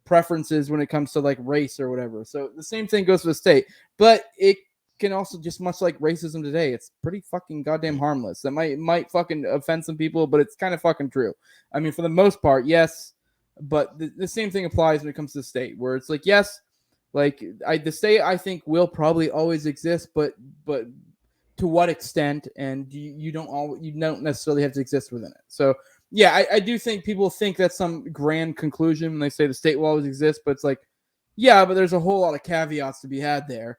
preferences when it comes to like race or whatever. So the same thing goes for the state, but it can also, just much like racism today, it's pretty fucking goddamn harmless. That might fucking offend some people, but it's kind of fucking true. I mean, for the most part, yes, but the same thing applies when it comes to the state, where it's like, yes, like the state I think will probably always exist, but to what extent, and you don't necessarily have to exist within it. So yeah, I do think people think that's some grand conclusion when they say the state will always exist, but it's like, yeah, but there's a whole lot of caveats to be had there.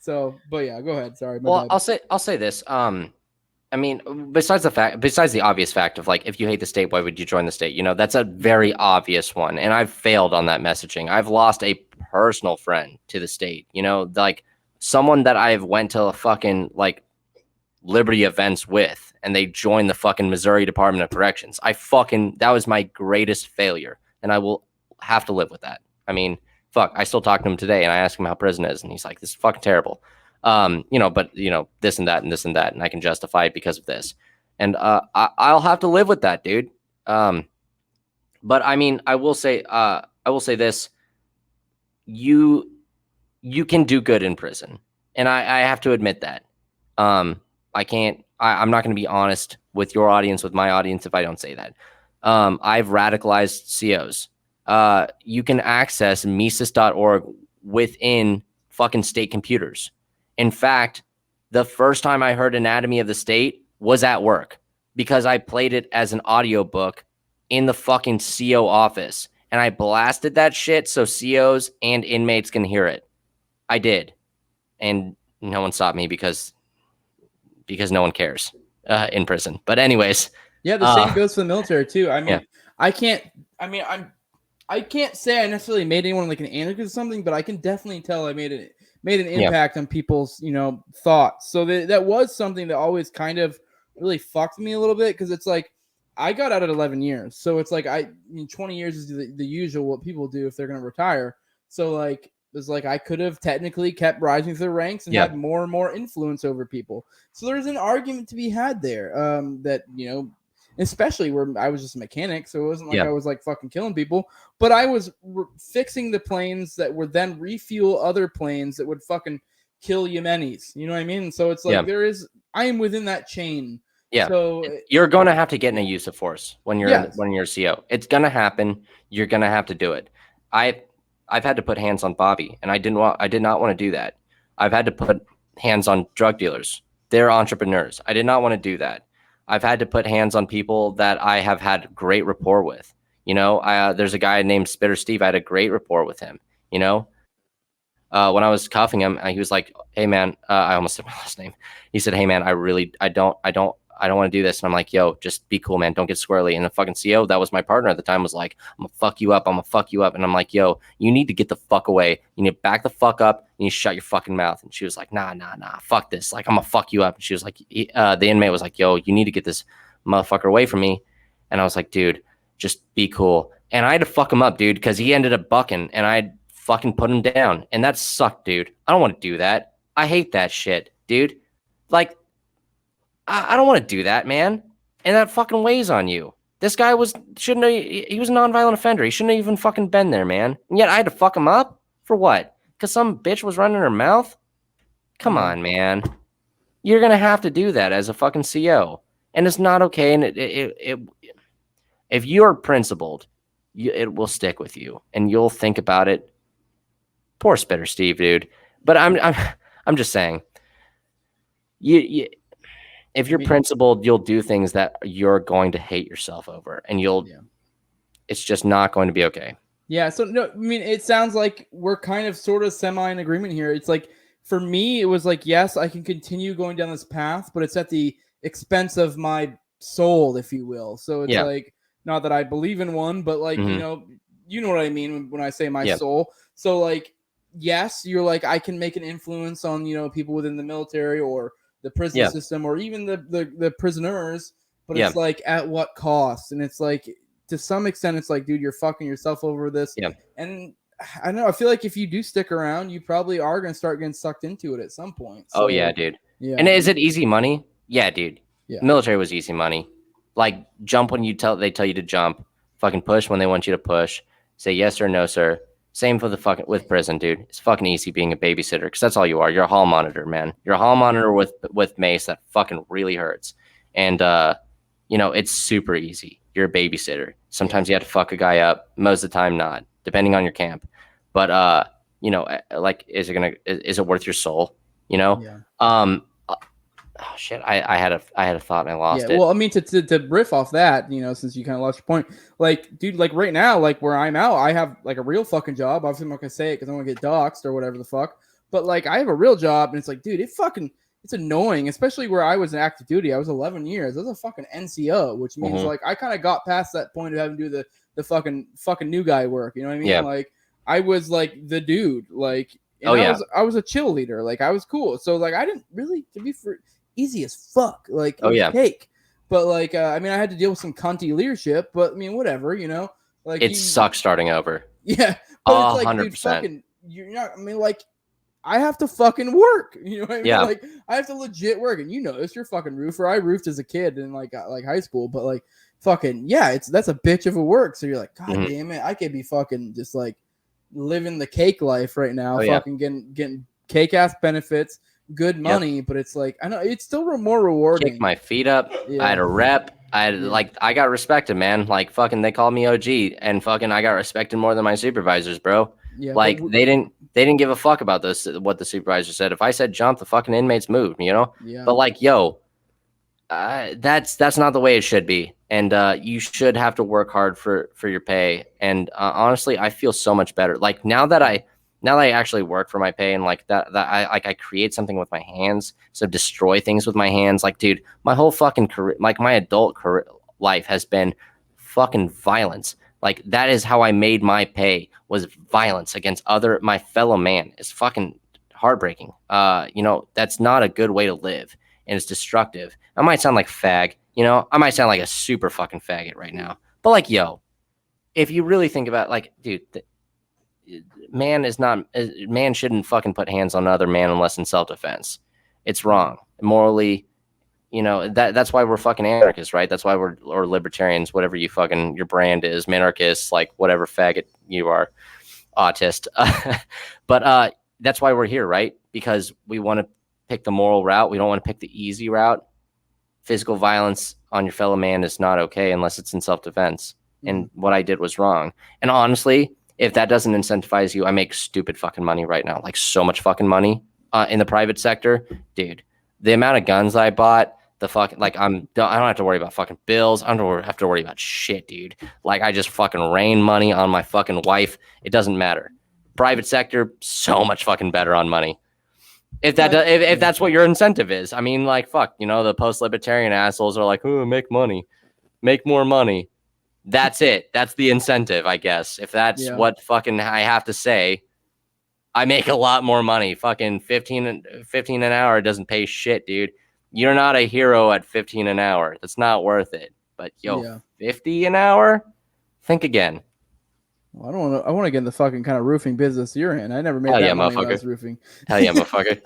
So, but yeah, go ahead. Sorry. Well, bad. I'll say this. I mean, besides the obvious fact of like, if you hate the state, why would you join the state? That's a very obvious one. And I've failed on that messaging. I've lost a personal friend to the state, like someone that I've went to a fucking like Liberty events with, and they joined the fucking Missouri Department of Corrections. That was my greatest failure. And I will have to live with that. I mean, fuck, I still talk to him today, and I ask him how prison is, and he's like, this is fucking terrible. But this and that and this and that, and I can justify it because of this. And I'll have to live with that, dude. But I mean, I will say this: you can do good in prison, and I have to admit that. I'm not going to be honest with your audience, with my audience, if I don't say that. I've radicalized COs. You can access Mises.org within fucking state computers. In fact, the first time I heard Anatomy of the State was at work because I played it as an audiobook in the fucking CO office. And I blasted that shit so COs and inmates can hear it. I did. And no one stopped me because no one cares in prison. But anyways. Yeah, the same goes for the military too. I mean, yeah. I can't say I necessarily made anyone like an anarchist or something, but I can definitely tell I made an impact on people's, thoughts. So that was something that always kind of really fucked me a little bit, because it's like I got out at 11 years. So it's like 20 years is the usual what people do if they're going to retire. So like it's like I could have technically kept rising through the ranks and had more and more influence over people. So there's an argument to be had there, that especially where I was just a mechanic, so it wasn't like I was like fucking killing people, but I was fixing the planes that would then refuel other planes that would fucking kill Yemenis. You know what I mean? So it's like I am within that chain. Yeah. So you're going to have to get in a use of force when you're when you're a CO. It's going to happen. You're going to have to do it. I've had to put hands on Bobby, and I did not want to do that. I've had to put hands on drug dealers. They're entrepreneurs. I did not want to do that. I've had to put hands on people that I have had great rapport with. There's a guy named Spitter Steve. I had a great rapport with him. When I was cuffing him, he was like, "Hey man," I almost said my last name. He said, "Hey man, I don't want to do this." And I'm like, "Yo, just be cool, man. Don't get squirrely." And the fucking CO, that was my partner at the time, was like, "I'm gonna fuck you up. I'm gonna fuck you up." And I'm like, "Yo, you need to get the fuck away. You need to back the fuck up. You need to shut your fucking mouth." And she was like, nah, fuck this. Like, I'm gonna fuck you up. And she was like, the inmate was like, "Yo, you need to get this motherfucker away from me." And I was like, "Dude, just be cool." And I had to fuck him up, dude, because he ended up bucking, and I fucking put him down. And that sucked, dude. I don't want to do that. I hate that shit, dude. Like, I don't want to do that, man. And that fucking weighs on you. This guy he was a nonviolent offender. He shouldn't have even fucking been there, man. And yet I had to fuck him up for what? Because some bitch was running her mouth? Come on, man. You're going to have to do that as a fucking CO. And it's not okay. And if you're principled, it will stick with you, and you'll think about it. Poor Spitter Steve, dude. But I'm just saying, if you're principled, you'll do things that you're going to hate yourself over, and it's just not going to be okay. Yeah. So no, I mean, it sounds like we're kind of sort of semi in agreement here. It's like, for me, it was like, yes, I can continue going down this path, but it's at the expense of my soul, if you will. So it's like, not that I believe in one, but like, you know what I mean when I say my soul. So like, yes, you're like, I can make an influence on, people within the military or the prison system, or even the prisoners, but it's like, at what cost? And it's like, to some extent, it's like, dude, you're fucking yourself over this. And I don't know, I feel like if you do stick around, you probably are going to start getting sucked into it at some point. So, oh yeah, dude. Yeah. And is it easy money? Yeah, dude. Military was easy money. Like, jump when they tell you to jump, fucking push when they want you to push, say yes or no, sir. Same for with prison, dude. It's fucking easy being a babysitter, because that's all you are. You're a hall monitor, man. You're a hall monitor with mace that fucking really hurts. And, it's super easy. You're a babysitter. Sometimes you have to fuck a guy up. Most of the time, not, depending on your camp. But, like, is it worth your soul? Oh shit! I had a thought and I lost it. Well, I mean, to riff off that, since you kind of lost your point, like, dude, like right now, like where I'm out, I have like a real fucking job. Obviously, I'm not gonna say it because I want to get doxxed or whatever the fuck. But like, I have a real job, and it's like, dude, it's annoying, especially where I was in active duty. I was 11 years. I was a fucking NCO, which means like I kind of got past that point of having to do the fucking new guy work. You know what I mean? Yeah. Like, I was like the dude, like, and I was a chill leader. Like, I was cool. So like, I didn't really, to be easy as fuck, like cake. But like, I mean, I had to deal with some cunty leadership, but I mean, whatever, like, it sucks starting over. Yeah, but it's like, 100%. Dude, fucking, you're not. I mean, like, I have to fucking work. You know what I mean? Yeah. Like, I have to legit work, and this, you're fucking roofer. I roofed as a kid in like high school, but like, fucking that's a bitch of a work. So you're like, God damn it, I could be fucking just like living the cake life right now, getting cake ass benefits, good money, but it's like I know it's still more rewarding. Kicked my feet up. I had a rep. I got respected, man. Like fucking, they called me OG, and fucking I got respected more than my supervisors, bro. Yeah, like they didn't give a fuck about this. What the supervisor said. If I said jump, the fucking inmates moved. You know. Yeah. But like, yo, that's not the way it should be. And you should have to work hard for your pay. And honestly, I feel so much better. Like now that I actually work for my pay, and like that I create something with my hands, so destroy things with my hands. Like, dude, my whole fucking career, like my adult career life has been fucking violence. Like that is how I made my pay, was violence against my fellow man. It's fucking heartbreaking. You know, that's not a good way to live, and it's destructive. I might sound like fag, you know, I might sound like a super fucking faggot right now, but like, yo, if you really think about, like, dude, man shouldn't fucking put hands on another man unless in self-defense. It's wrong morally. You know, that's why we're fucking anarchists, right? That's why or libertarians, whatever you fucking your brand is, minarchists, like whatever faggot you are, autist. But that's why we're here, right? Because we want to pick the moral route. We don't want to pick the easy route. Physical violence on your fellow man is not okay unless it's in self-defense. And what I did was wrong. And honestly, if that doesn't incentivize you, I make stupid fucking money right now, like so much fucking money in the private sector, dude. The amount of guns I bought, the fucking, like, I don't have to worry about fucking bills. I don't have to worry about shit, dude. Like, I just fucking rain money on my fucking wife. It doesn't matter. Private sector, so much fucking better on money. If that's what your incentive is. I mean, like, fuck, you know, the post-libertarian assholes are like, oh, make money, make more money. That's it. That's the incentive, I guess. If that's what fucking I have to say, I make a lot more money. Fucking 15 an hour doesn't pay shit, dude. You're not a hero at 15 an hour. That's not worth it. But yo, 50 an hour? Think again. Well, I want to get in the fucking kind of roofing business you're in. I never made that money when I was roofing. Hell yeah, motherfucker.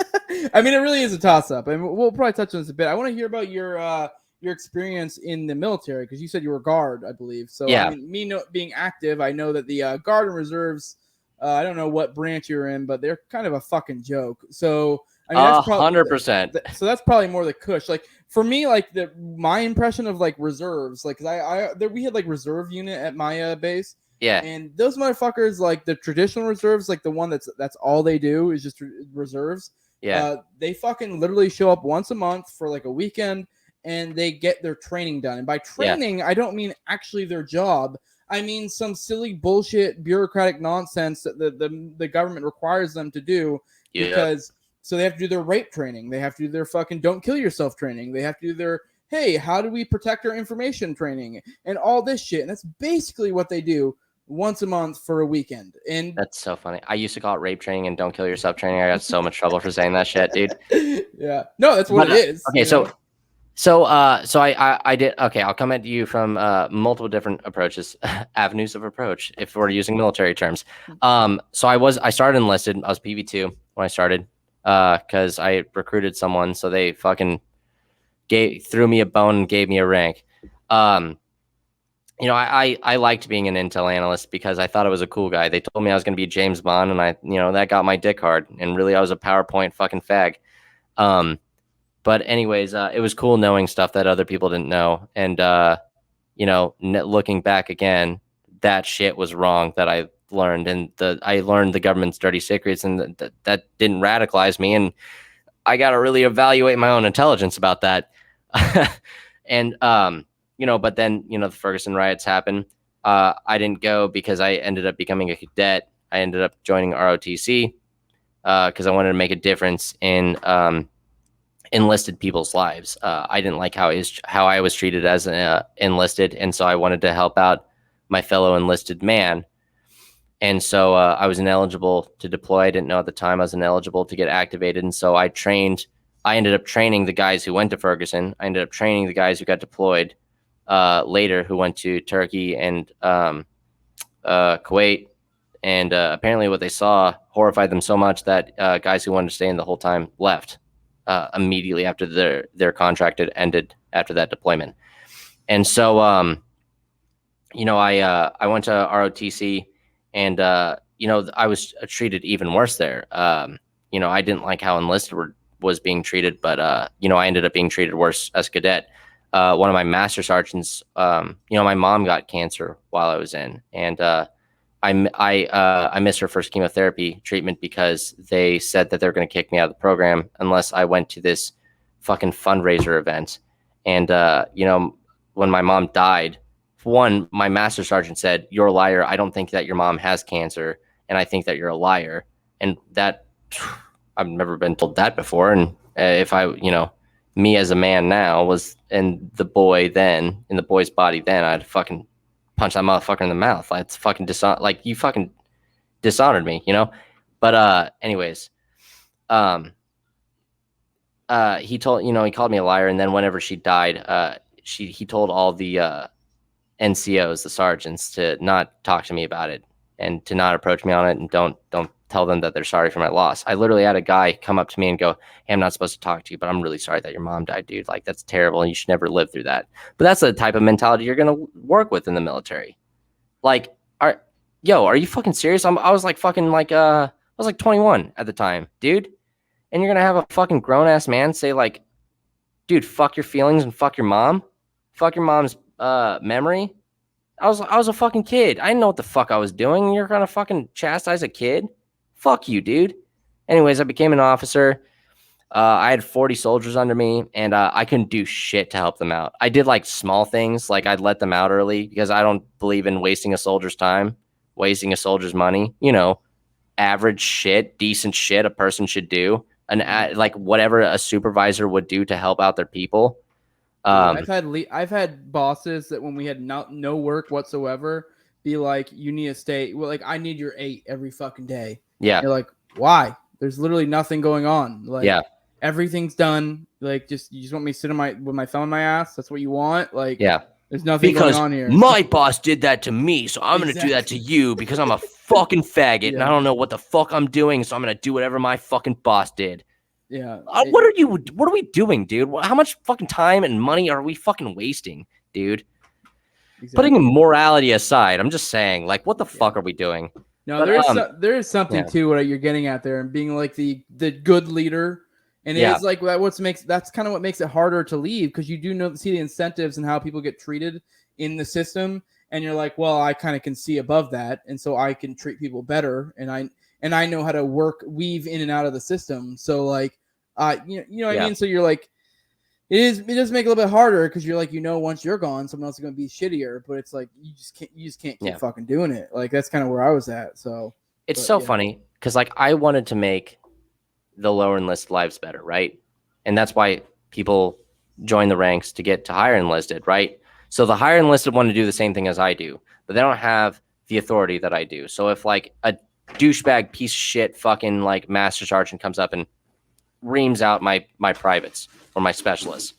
I mean, it really is a toss-up, and we'll probably touch on this a bit. I want to hear about your experience in the military, because you said you were a guard, I believe. So yeah. I mean, being active, I know that the guard and reserves, I don't know what branch you're in, but they're kind of a fucking joke. So I mean, that's 100%. So that's probably more the cush. Like for me, like my impression of like reserves, like we had like reserve unit at my base. Yeah. And those motherfuckers, like the traditional reserves, like the one that's all they do is just reserves. Yeah. They fucking literally show up once a month for like a weekend, and they get their training done. And by training, I don't mean actually their job. I mean some silly bullshit bureaucratic nonsense that the government requires them to do. Yeah. Because so they have to do their rape training. They have to do their fucking don't kill yourself training. They have to do their, hey, how do we protect our information training and all this shit. And that's basically what they do once a month for a weekend. And that's so funny. I used to call it rape training and don't kill yourself training. I got so much trouble for saying that shit, dude. Yeah. No, that's what it is. Okay, so I did. Okay, I'll come at you from multiple different approaches, avenues of approach, if we're using military terms. So I started enlisted. I was PV2 when I started, because I recruited someone, so they fucking threw me a bone and gave me a rank. You know, I liked being an intel analyst because I thought I was a cool guy. They told me I was going to be James Bond, and that got my dick hard. And really, I was a PowerPoint fucking fag. But anyways, it was cool knowing stuff that other people didn't know. And, looking back again, that shit was wrong that I learned. And I learned the government's dirty secrets, and that didn't radicalize me. And I got to really evaluate my own intelligence about that. And, but then, the Ferguson riots happened. I didn't go because I ended up becoming a cadet. I ended up joining ROTC because I wanted to make a difference in enlisted people's lives. I didn't like how I was treated as an enlisted, and so I wanted to help out my fellow enlisted man. And so I was ineligible to deploy. I didn't know at the time I was ineligible to get activated, and so I ended up training the guys who went to Ferguson. I ended up training the guys who got deployed later, who went to Turkey and Kuwait. And apparently what they saw horrified them so much that guys who wanted to stay in the whole time left immediately after their contract had ended after that deployment. And so, I went to ROTC, and, I was treated even worse there. I didn't like how enlisted were was being treated, but I ended up being treated worse as a cadet. One of my master sergeants, my mom got cancer while I was in, and I missed her first chemotherapy treatment because they said that they're going to kick me out of the program unless I went to this fucking fundraiser event. And when my mom died, one, my master sergeant said, "You're a liar. I don't think that your mom has cancer, and I think that you're a liar." And that I've never been told that before. And if I, me as a man now was in the boy's body then, I'd fucking punch that motherfucker in the mouth. It's fucking you fucking dishonored me, But anyways, he called me a liar, and then whenever she died, he told all the NCOs, the sergeants, to not talk to me about it and to not approach me on it, and don't tell them that they're sorry for my loss. I literally had a guy come up to me and go, "Hey, I'm not supposed to talk to you, but I'm really sorry that your mom died, dude. Like, that's terrible, and you should never live through that." But that's the type of mentality you're gonna work with in the military. Like, are you fucking serious? I was like fucking like I was like 21 at the time, dude. And you're gonna have a fucking grown ass man say like, "Dude, fuck your feelings and fuck your mom, fuck your mom's memory." I was a fucking kid. I didn't know what the fuck I was doing. You're gonna fucking chastise a kid? Fuck you, dude. Anyways, I became an officer. I had 40 soldiers under me, and I couldn't do shit to help them out. I did like small things, like I'd let them out early because I don't believe in wasting a soldier's time, wasting a soldier's money. Average shit, decent shit a person should do, like whatever a supervisor would do to help out their people. I've had bosses that when we had no work whatsoever, be like, "You need to stay." Well, like, "I need your 8 every fucking day." Yeah. You're like, "Why? There's literally nothing going on. Like, Yeah. Everything's done. Like, you just want me to sit with my thumb in my ass? That's what you want? Like, Yeah. There's nothing going on here." My boss did that to me, so I'm going to do that to you because I'm a fucking faggot and I don't know what the fuck I'm doing, so I'm going to do whatever my fucking boss did. Yeah. What are we doing, dude? How much fucking time and money are we fucking wasting, dude? Exactly. Putting morality aside, I'm just saying, like, what the fuck are we doing? No, there is something to what you're getting at there, and being like the good leader. And it's like that's kind of what makes it harder to leave, because you do see the incentives and how people get treated in the system, and you're like, well, I kind of can see above that, and so I can treat people better, and I know how to weave in and out of the system. So like, what I mean. So you're like, it does make it a little bit harder, because you're like, once you're gone, someone else is going to be shittier. But it's like you just can't keep fucking doing it. Like, that's kind of where I was at. So it's funny, because like I wanted to make the lower enlisted lives better, right? And that's why people join the ranks to get to higher enlisted, right? So the higher enlisted want to do the same thing as I do, but they don't have the authority that I do. So if like a douchebag piece of shit fucking like master sergeant comes up and reams out my privates or my specialists,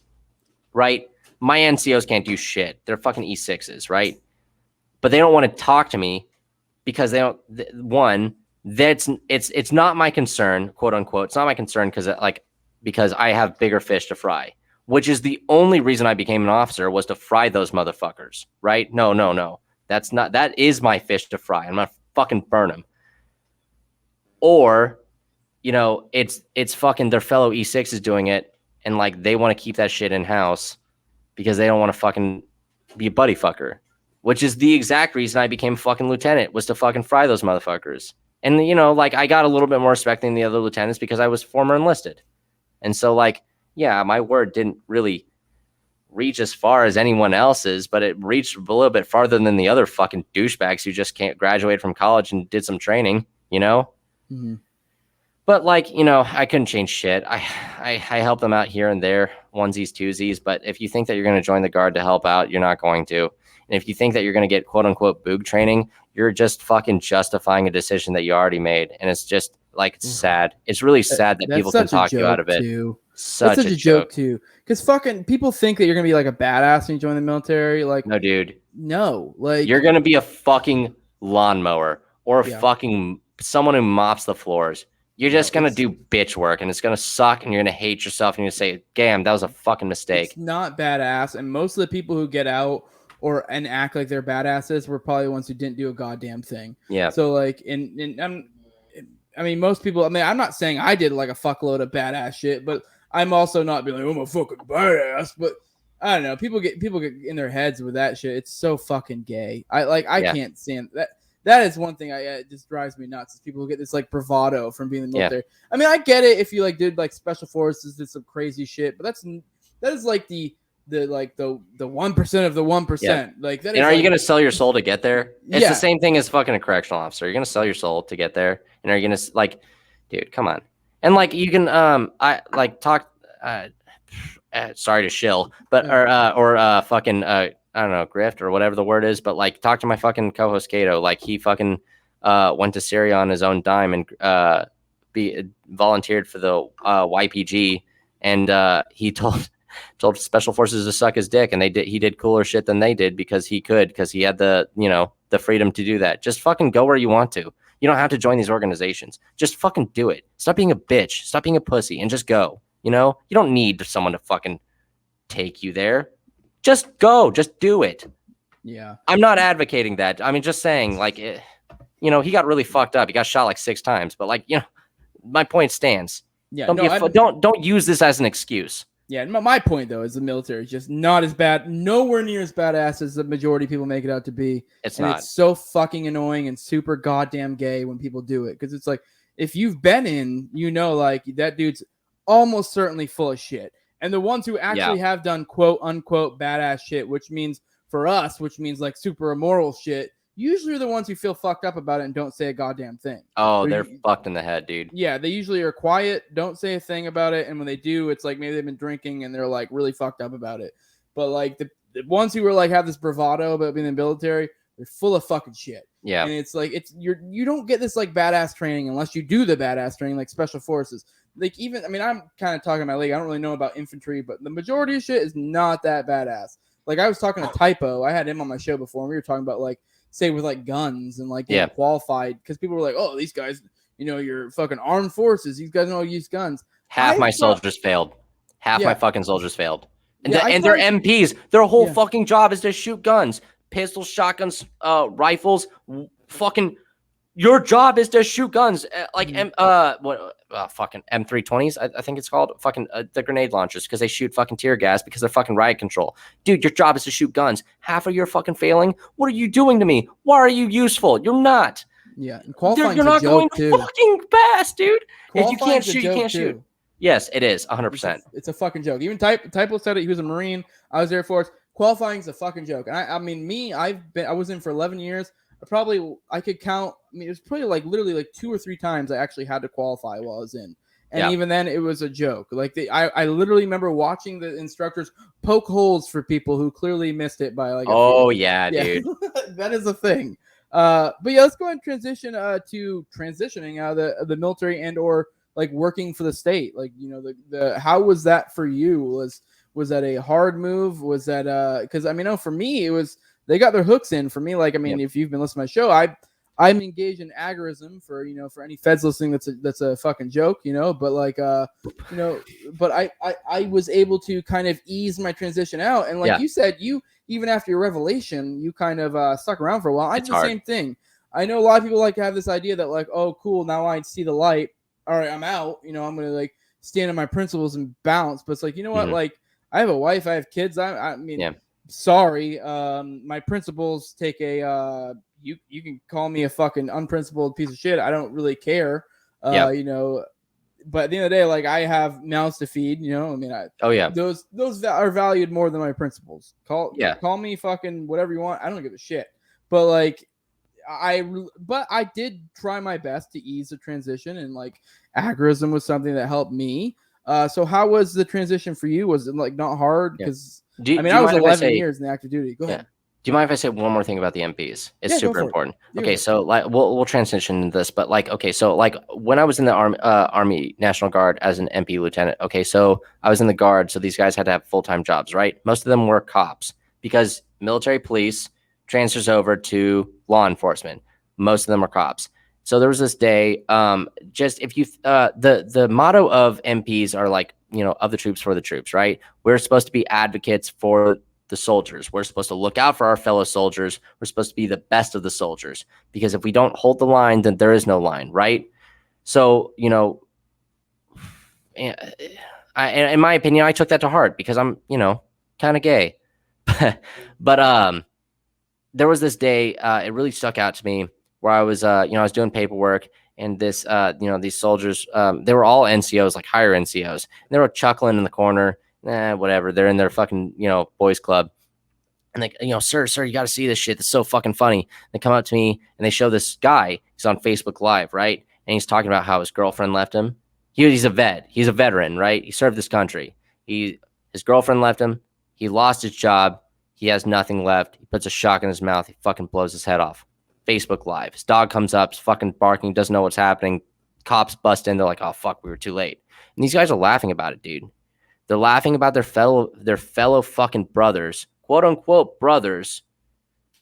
right? My NCOs can't do shit. They're fucking E6s, right? But they don't want to talk to me because they don't. It's not my concern, quote unquote. It's not my concern because I have bigger fish to fry, which is the only reason I became an officer, was to fry those motherfuckers, right? No. That is my fish to fry. I'm gonna fucking burn them. Or, it's fucking their fellow E6 is doing it, and like they want to keep that shit in house because they don't want to fucking be a buddy fucker, which is the exact reason I became a fucking lieutenant, was to fucking fry those motherfuckers. And, like I got a little bit more respect than the other lieutenants because I was former enlisted. And so like, yeah, my word didn't really reach as far as anyone else's, but it reached a little bit farther than the other fucking douchebags who just can't graduate from college and did some training, Mm-hmm. But like, I couldn't change shit. I help them out here and there, onesies, twosies. But if you think that you're going to join the guard to help out, you're not going to. And if you think that you're going to get quote unquote boog training, you're just fucking justifying a decision that you already made. And it's just like, it's sad. It's really sad that people can talk you out of it. Such a joke too. Because fucking people think that you're going to be like a badass when you join the military. Like, no, dude. No. Like, you're going to be a fucking lawnmower or fucking someone who mops the floors. You're just going to do bitch work, and it's going to suck, and you're going to hate yourself, and you're going to say, damn, that was a fucking mistake. It's not badass, and most of the people who get out and act like they're badasses were probably the ones who didn't do a goddamn thing. Yeah. So, like, and I mean, most people, I mean, I'm not saying I did like a fuckload of badass shit, but I'm also not being like, oh, I'm a fucking badass. But I don't know. People get in their heads with that shit. It's so fucking gay. I can't stand that. That is one thing it just drives me nuts. Is people who get this like bravado from being in the military. I mean, I get it if you like did like special forces, did some crazy shit, but that is like the 1% of the 1%. Like that. And are you gonna sell your soul to get there? It's the same thing as fucking a correctional officer. You're gonna sell your soul to get there, and are you gonna like, dude, come on. And like you can I like talk. Sorry to shill, but or fucking I don't know, grift or whatever the word is, but like talk to my fucking co-host Kato. Like he fucking went to Syria on his own dime and volunteered for the YPG, and he told special forces to suck his dick, and he did cooler shit than they did because he had the the freedom to do that. Just fucking go where you want to. You don't have to join these organizations. Just fucking do it. Stop being a bitch. Stop being a pussy and just go. You don't need someone to fucking take you there. Just go. Just do it. Yeah. I'm not advocating that. I mean, just saying, like, he got really fucked up. He got shot like 6 times, but like, my point stands. Yeah. Don't use this as an excuse. Yeah. My point though is the military is just not as bad, nowhere near as badass as the majority of people make it out to be. It's not. It's so fucking annoying and super goddamn gay when people do it, because it's like if you've been in, like that dude's almost certainly full of shit. And the ones who actually have done quote unquote badass shit, which means like super immoral shit, usually are the ones who feel fucked up about it and don't say a goddamn thing. Oh, they're fucked in the head, dude. Yeah, they usually are quiet, don't say a thing about it, and when they do, it's like maybe they've been drinking and they're like really fucked up about it. But like the ones who are like have this bravado about being in the military, they're full of fucking shit. Yeah. And it's like you don't get this like badass training unless you do the badass training like special forces. Like I'm kind of talking my league. I don't really know about infantry, but the majority of shit is not that badass. Like I was talking to Typo. I had him on my show before, and we were talking about like say with like guns and like getting qualified, because people were like, oh, these guys, you're fucking armed forces. These guys know how to use guns. Half my soldiers failed. Half my fucking soldiers failed. And they're MPs. Their whole fucking job is to shoot guns, pistols, shotguns, rifles, fucking. Your job is to shoot guns, like fucking M320s, I think it's called, fucking the grenade launchers, because they shoot fucking tear gas because they're fucking riot control. Dude, your job is to shoot guns. Half of you are fucking failing. What are you doing to me? Why are you useful? You're not. Yeah, and qualifying's you're not a joke going too. Fucking fast, dude. If you can't shoot, you can't too. shoot. Yes, it is 100%. It's a fucking joke. Even Typo said it. He was a Marine. I was Air Force. Qualifying's a fucking joke. And I mean, I was in for 11 years. I could count. I mean, it was probably like literally like 2 or 3 times I actually had to qualify while I was in. And even then it was a joke. Like I literally remember watching the instructors poke holes for people who clearly missed it by like, dude. That is a thing. But yeah, let's go ahead and transition to transitioning out of the military and or like working for the state. Like, the how was that for you? Was that a hard move? Was that because I mean, for me it was, they got their hooks in. For me, like, I mean, if you've been listening to my show, I'm engaged in agorism for any feds listening. That's a fucking joke, but like, but I was able to kind of ease my transition out. And like you said, you, even after your revelation, you kind of stuck around for a while. I did the same thing. I know a lot of people like to have this idea that like, oh, cool, now I see the light. All right, I'm out. I'm going to like stand on my principles and bounce. But it's like, what? Like, I have a wife, I have kids. I mean, sorry, my principles take a you can call me a fucking unprincipled piece of shit. I don't really care. But at the end of the day, like, I have mouths to feed, I mean, those are valued more than my principles. Call me fucking whatever you want. I don't give a shit. But like, I did try my best to ease the transition, and like agorism was something that helped me. So how was the transition for you? Was it like not hard? Because I was 11 years in the active duty. Go ahead. Do you mind if I say one more thing about the MPs? It's super important. Okay, so like we'll transition into this, but like, okay, so like when I was in the Army National Guard as an MP lieutenant, okay, so I was in the Guard, so these guys had to have full-time jobs, right? Most of them were cops, because military police transfers over to law enforcement. Most of them are cops. So there was this day, just if you, the motto of MPs are like, of the troops for the troops, right? We're supposed to be advocates for the soldiers. We're supposed to look out for our fellow soldiers. We're supposed to be the best of the soldiers, because if we don't hold the line, then there is no line, right? So, you know, in my opinion, I took that to heart because I'm, you know, kind of gay. But there was this day, it really stuck out to me where I was, you know, I was doing paperwork, and this, you know, these soldiers, they were all NCOs, like higher NCOs, and they were chuckling in the corner, whatever. They're in their fucking, you know, boys club. And they, you know, sir, you got to see this shit. It's so fucking funny. They come up to me and they show this guy. He's on Facebook Live, right? And he's talking about how his girlfriend left him. He's a vet. He's a veteran, right? He served this country. His girlfriend left him. He lost his job. He has nothing left. He puts a shock in his mouth. He fucking blows his head off. Facebook Live. His dog comes up, he's fucking barking, doesn't know what's happening. Cops bust in. They're like, oh, fuck, we were too late. And these guys are laughing about it, dude. They're laughing about their fellow fucking brothers, quote unquote brothers,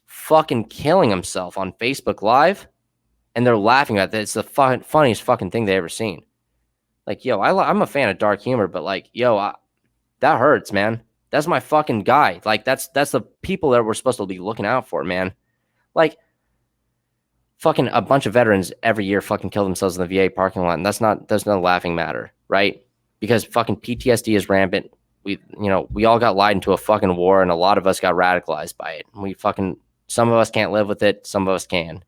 fucking killing himself on Facebook Live. And they're laughing at that. It's the funniest fucking thing they ever seen. Like, yo, I'm a fan of dark humor, but like, yo, that hurts, man. That's my fucking guy. Like, that's the people that we're supposed to be looking out for, man. Like, fucking a bunch of veterans every year fucking kill themselves in the VA parking lot, and that's no laughing matter, right? Because fucking PTSD is rampant. We all got lied into a fucking war, and a lot of us got radicalized by it. Some of us can't live with it, some of us can.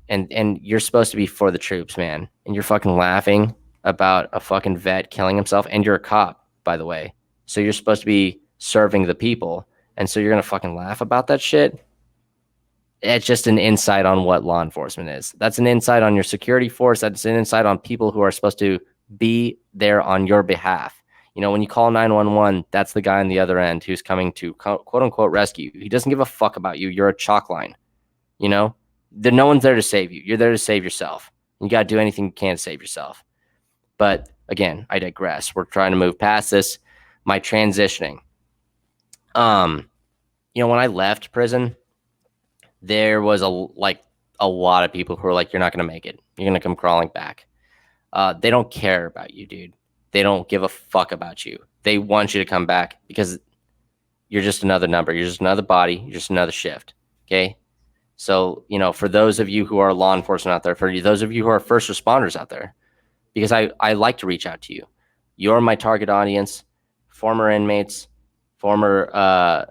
And you're supposed to be for the troops, man. And you're fucking laughing about a fucking vet killing himself, and you're a cop, by the way. So you're supposed to be serving the people, and so you're gonna fucking laugh about that shit. It's just an insight on what law enforcement is. That's an insight on your security force. That's an insight on people who are supposed to be there on your behalf. You know, when you call 911, that's the guy on the other end who's coming to quote unquote rescue you. He doesn't give a fuck about you. You're a chalk line. You know, no one's there to save you. You're there to save yourself. You got to do anything you can to save yourself. But again, I digress. We're trying to move past this. My transitioning. You know, when I left prison, there was a lot of people who were like, you're not going to make it. You're going to come crawling back. They don't care about you, dude. They don't give a fuck about you. They want you to come back because you're just another number. You're just another body. You're just another shift. Okay. So, you know, for those of you who are law enforcement out there, for those of you who are first responders out there, because I like to reach out to you. You're my target audience, former inmates, former,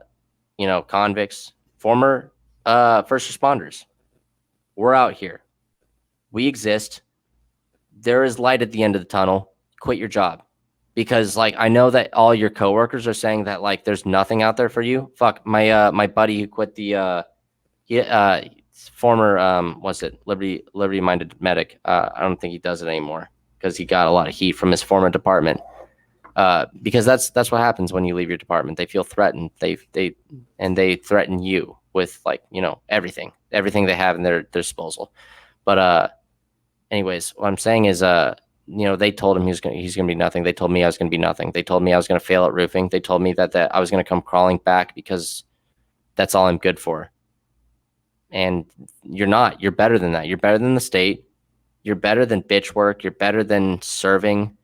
you know, convicts, former first responders. We're out here. We exist. There is light at the end of the tunnel. Quit your job. Because like I know that all your coworkers are saying that like there's nothing out there for you. Fuck, my buddy who quit the former what's it, Liberty Minded Medic. I don't think he does it anymore because he got a lot of heat from his former department. Because that's what happens when you leave your department. They feel threatened. They threaten you with like, you know, everything they have in their disposal. But anyways, what I'm saying is you know, they told him he's gonna be nothing. They told me I was gonna be nothing. They told me I was gonna fail at roofing. They told me that I was gonna come crawling back because that's all I'm good for. And you're not. You're better than that. You're better than the state. You're better than bitch work. You're better than serving.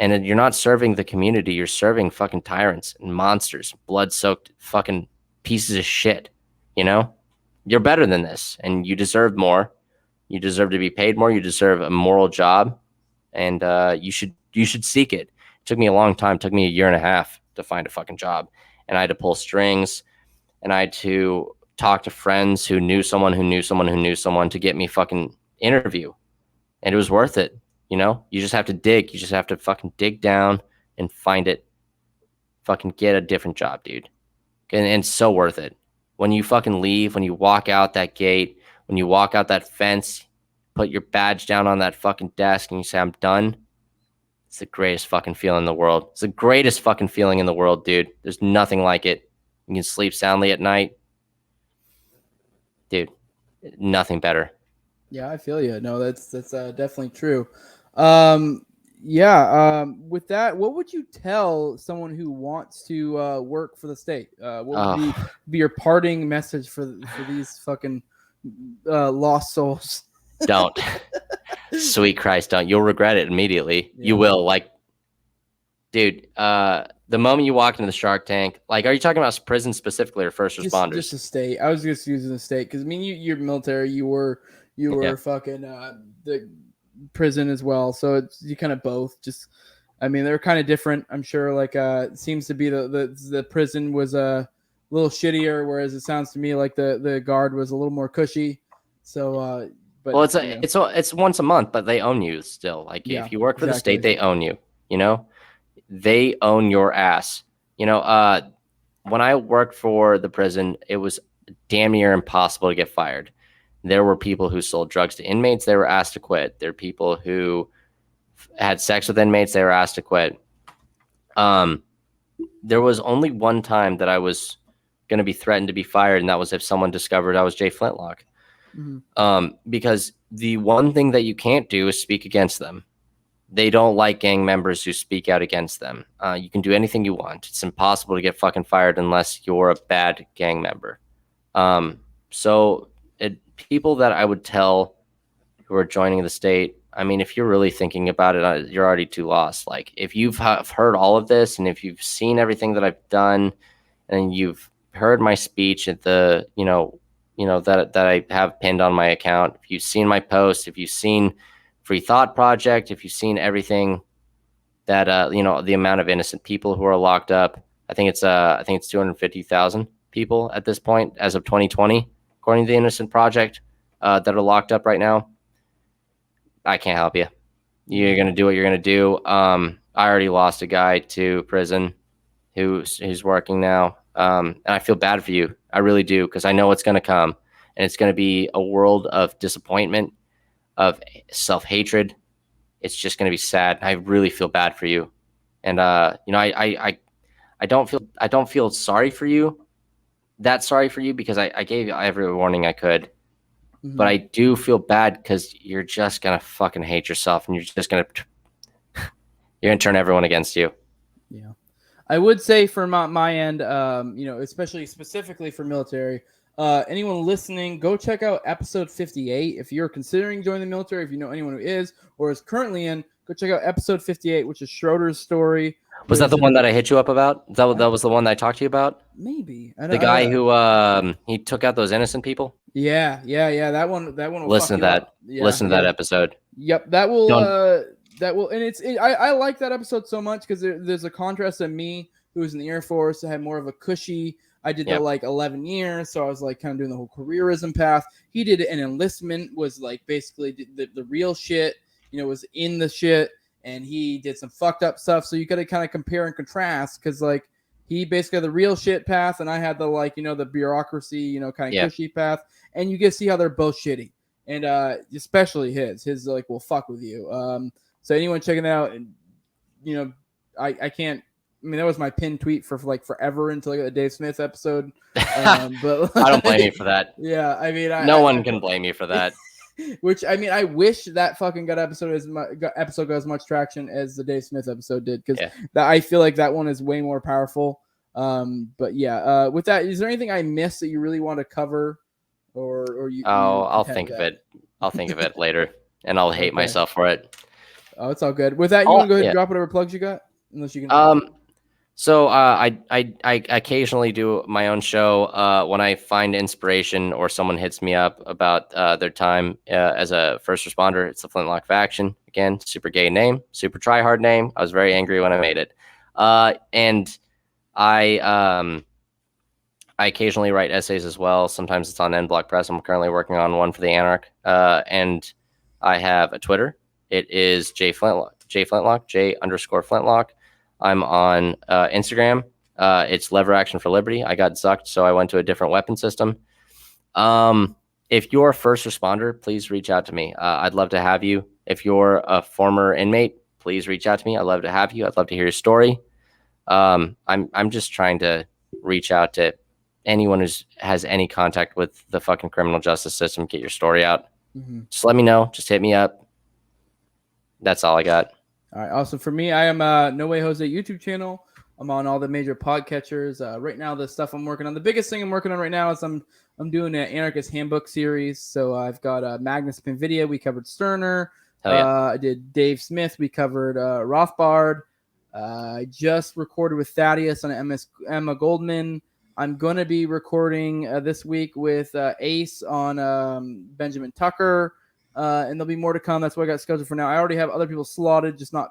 And you're not serving the community. You're serving fucking tyrants and monsters, blood-soaked fucking pieces of shit. You know? You're better than this, and you deserve more. You deserve to be paid more. You deserve a moral job, and you should seek it. It took me a long time. It took me a year and a half to find a fucking job, and I had to pull strings, and I had to talk to friends who knew someone who knew someone who knew someone to get me fucking interview, and it was worth it. You know, you just have to dig. You just have to fucking dig down and find it. Fucking get a different job, dude. And it's so worth it. When you fucking leave, when you walk out that gate, when you walk out that fence, put your badge down on that fucking desk and you say, I'm done. It's the greatest fucking feeling in the world. It's the greatest fucking feeling in the world, dude. There's nothing like it. You can sleep soundly at night. Dude, nothing better. Yeah, I feel you. No, that's definitely true. With that, what would you tell someone who wants to work for the state? What would be your parting message for these fucking lost souls? Don't. Sweet Christ, don't. You'll regret it immediately. Yeah. You will. Like, dude, the moment you walk into the Shark Tank, like, are you talking about prison specifically or first responders? Just the state. I was just using the state because I mean, you're military. You were fucking prison as well. So it's you kind of both. Just, I mean, they're kind of different. I'm sure. Like, it seems to be the prison was a little shittier, whereas it sounds to me like the guard was a little more cushy. So, but Well, it's once a month, but they own you still. Like yeah, if you work for the exactly. state, they own you. You know, they own your ass. You know, when I worked for the prison, it was damn near impossible to get fired. There were people who sold drugs to inmates. They were asked to quit. There are people who had sex with inmates. They were asked to quit. There was only one time that I was going to be threatened to be fired, and that was if someone discovered I was Jay Flintlock. Because the one thing that you can't do is speak against them. They don't like gang members who speak out against them. You can do anything you want. It's impossible to get fucking fired unless you're a bad gang member. So people that I would tell who are joining the state, I mean, if you're really thinking about it, you're already too lost. Like if you've heard all of this and if you've seen everything that I've done and you've heard my speech at the, that I have pinned on my account, if you've seen my posts, if you've seen Free Thought Project, if you've seen everything that, the amount of innocent people who are locked up, I think it's 250,000 people at this point as of 2020, according to the Innocent Project, that are locked up right now. I can't help you. You're going to do what you're going to do. I already lost a guy to prison who's working now. And I feel bad for you. I really do, because I know it's going to come, and it's going to be a world of disappointment, of self-hatred. It's just going to be sad. I really feel bad for you. And, I don't feel sorry for you, because I gave you every warning I could. But I do feel bad because you're just going to fucking hate yourself, and you're going to turn everyone against you. Yeah. I would say from my end, especially specifically for military, anyone listening, go check out episode 58. If you're considering joining the military, if you know anyone who is or is currently in, go check out episode 58, which is Schroeder's story. Was that the one that I hit you up about? That was the one that I talked to you about? Maybe. The guy who he took out those innocent people? Yeah. That one will listen to that. Yeah, listen to that episode. Yep. That will and I like that episode so much because there's a contrast to me, who was in the Air Force. I had more of a cushy. I did the 11 years, so I was like kind of doing the whole careerism path. He did an enlistment, was like basically the real shit, was in the shit, and he did some fucked up stuff. So you got to kind of compare and contrast, because like he basically had the real shit path, and I had the the bureaucracy, kind of cushy path, and you get to see how they're both shitty, and especially his like will fuck with you. So anyone checking it out, and I can't. I mean, that was my pinned tweet for like forever until I got the Dave Smith episode. But I don't blame you for that. Yeah, I mean, no one can blame you for that. Which, I mean, I wish that fucking episode got as much traction as the Dave Smith episode did, because I feel like that one is way more powerful. But yeah, with that, is there anything I missed that you really want to cover, or you? I'll think of it. I'll think of it later, and I'll hate myself for it. Oh, it's all good. With that, you want to go ahead and drop whatever plugs you got, unless you can. So I occasionally do my own show when I find inspiration or someone hits me up about their time as a first responder. It's the Flintlock Faction. Again, super gay name, super try hard name. I was very angry when I made it. And I occasionally write essays as well. Sometimes it's on N Block Press. I'm currently working on one for the Anarch. And I have a Twitter. It is J Flintlock, J_Flintlock. I'm on Instagram. It's Lever Action for Liberty. I got zucked, so I went to a different weapon system. If you're a first responder, please reach out to me. I'd love to have you. If you're a former inmate, please reach out to me. I'd love to have you. I'd love to hear your story. I'm just trying to reach out to anyone who has any contact with the fucking criminal justice system. Get your story out. Just let me know. Just hit me up. That's all I got. All right, awesome. For me, I am No Way Jose YouTube channel. I'm on all the major podcatchers. Right now, the stuff I'm working on, the biggest thing I'm working on right now is I'm doing an Anarchist Handbook series. So I've got Magnus Pinvidia. We covered Sterner. I did Dave Smith. We covered Rothbard. I just recorded with Thaddeus on Emma Goldman. I'm going to be recording this week with Ace on Benjamin Tucker. and there'll be more to come. That's what I got scheduled for now. I already have other people slotted, not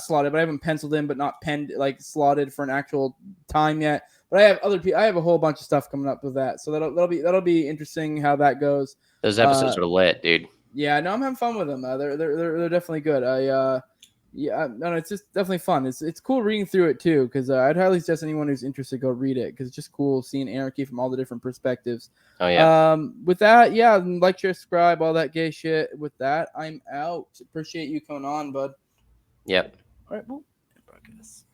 slotted, but I haven't penciled in, but not penned like slotted for an actual time yet. But I have other people. I have a whole bunch of stuff coming up with that, so that'll be interesting how that goes. Those episodes are lit, dude. Yeah, no, I'm having fun with them. They're definitely good. No, it's just definitely fun. It's cool reading through it too, because I'd highly suggest anyone who's interested go read it, because it's just cool seeing anarchy from all the different perspectives. Oh yeah. With that, yeah, like, share, subscribe, all that gay shit. With that, I'm out. Appreciate you coming on, bud. Yep. All right, well, broadcast.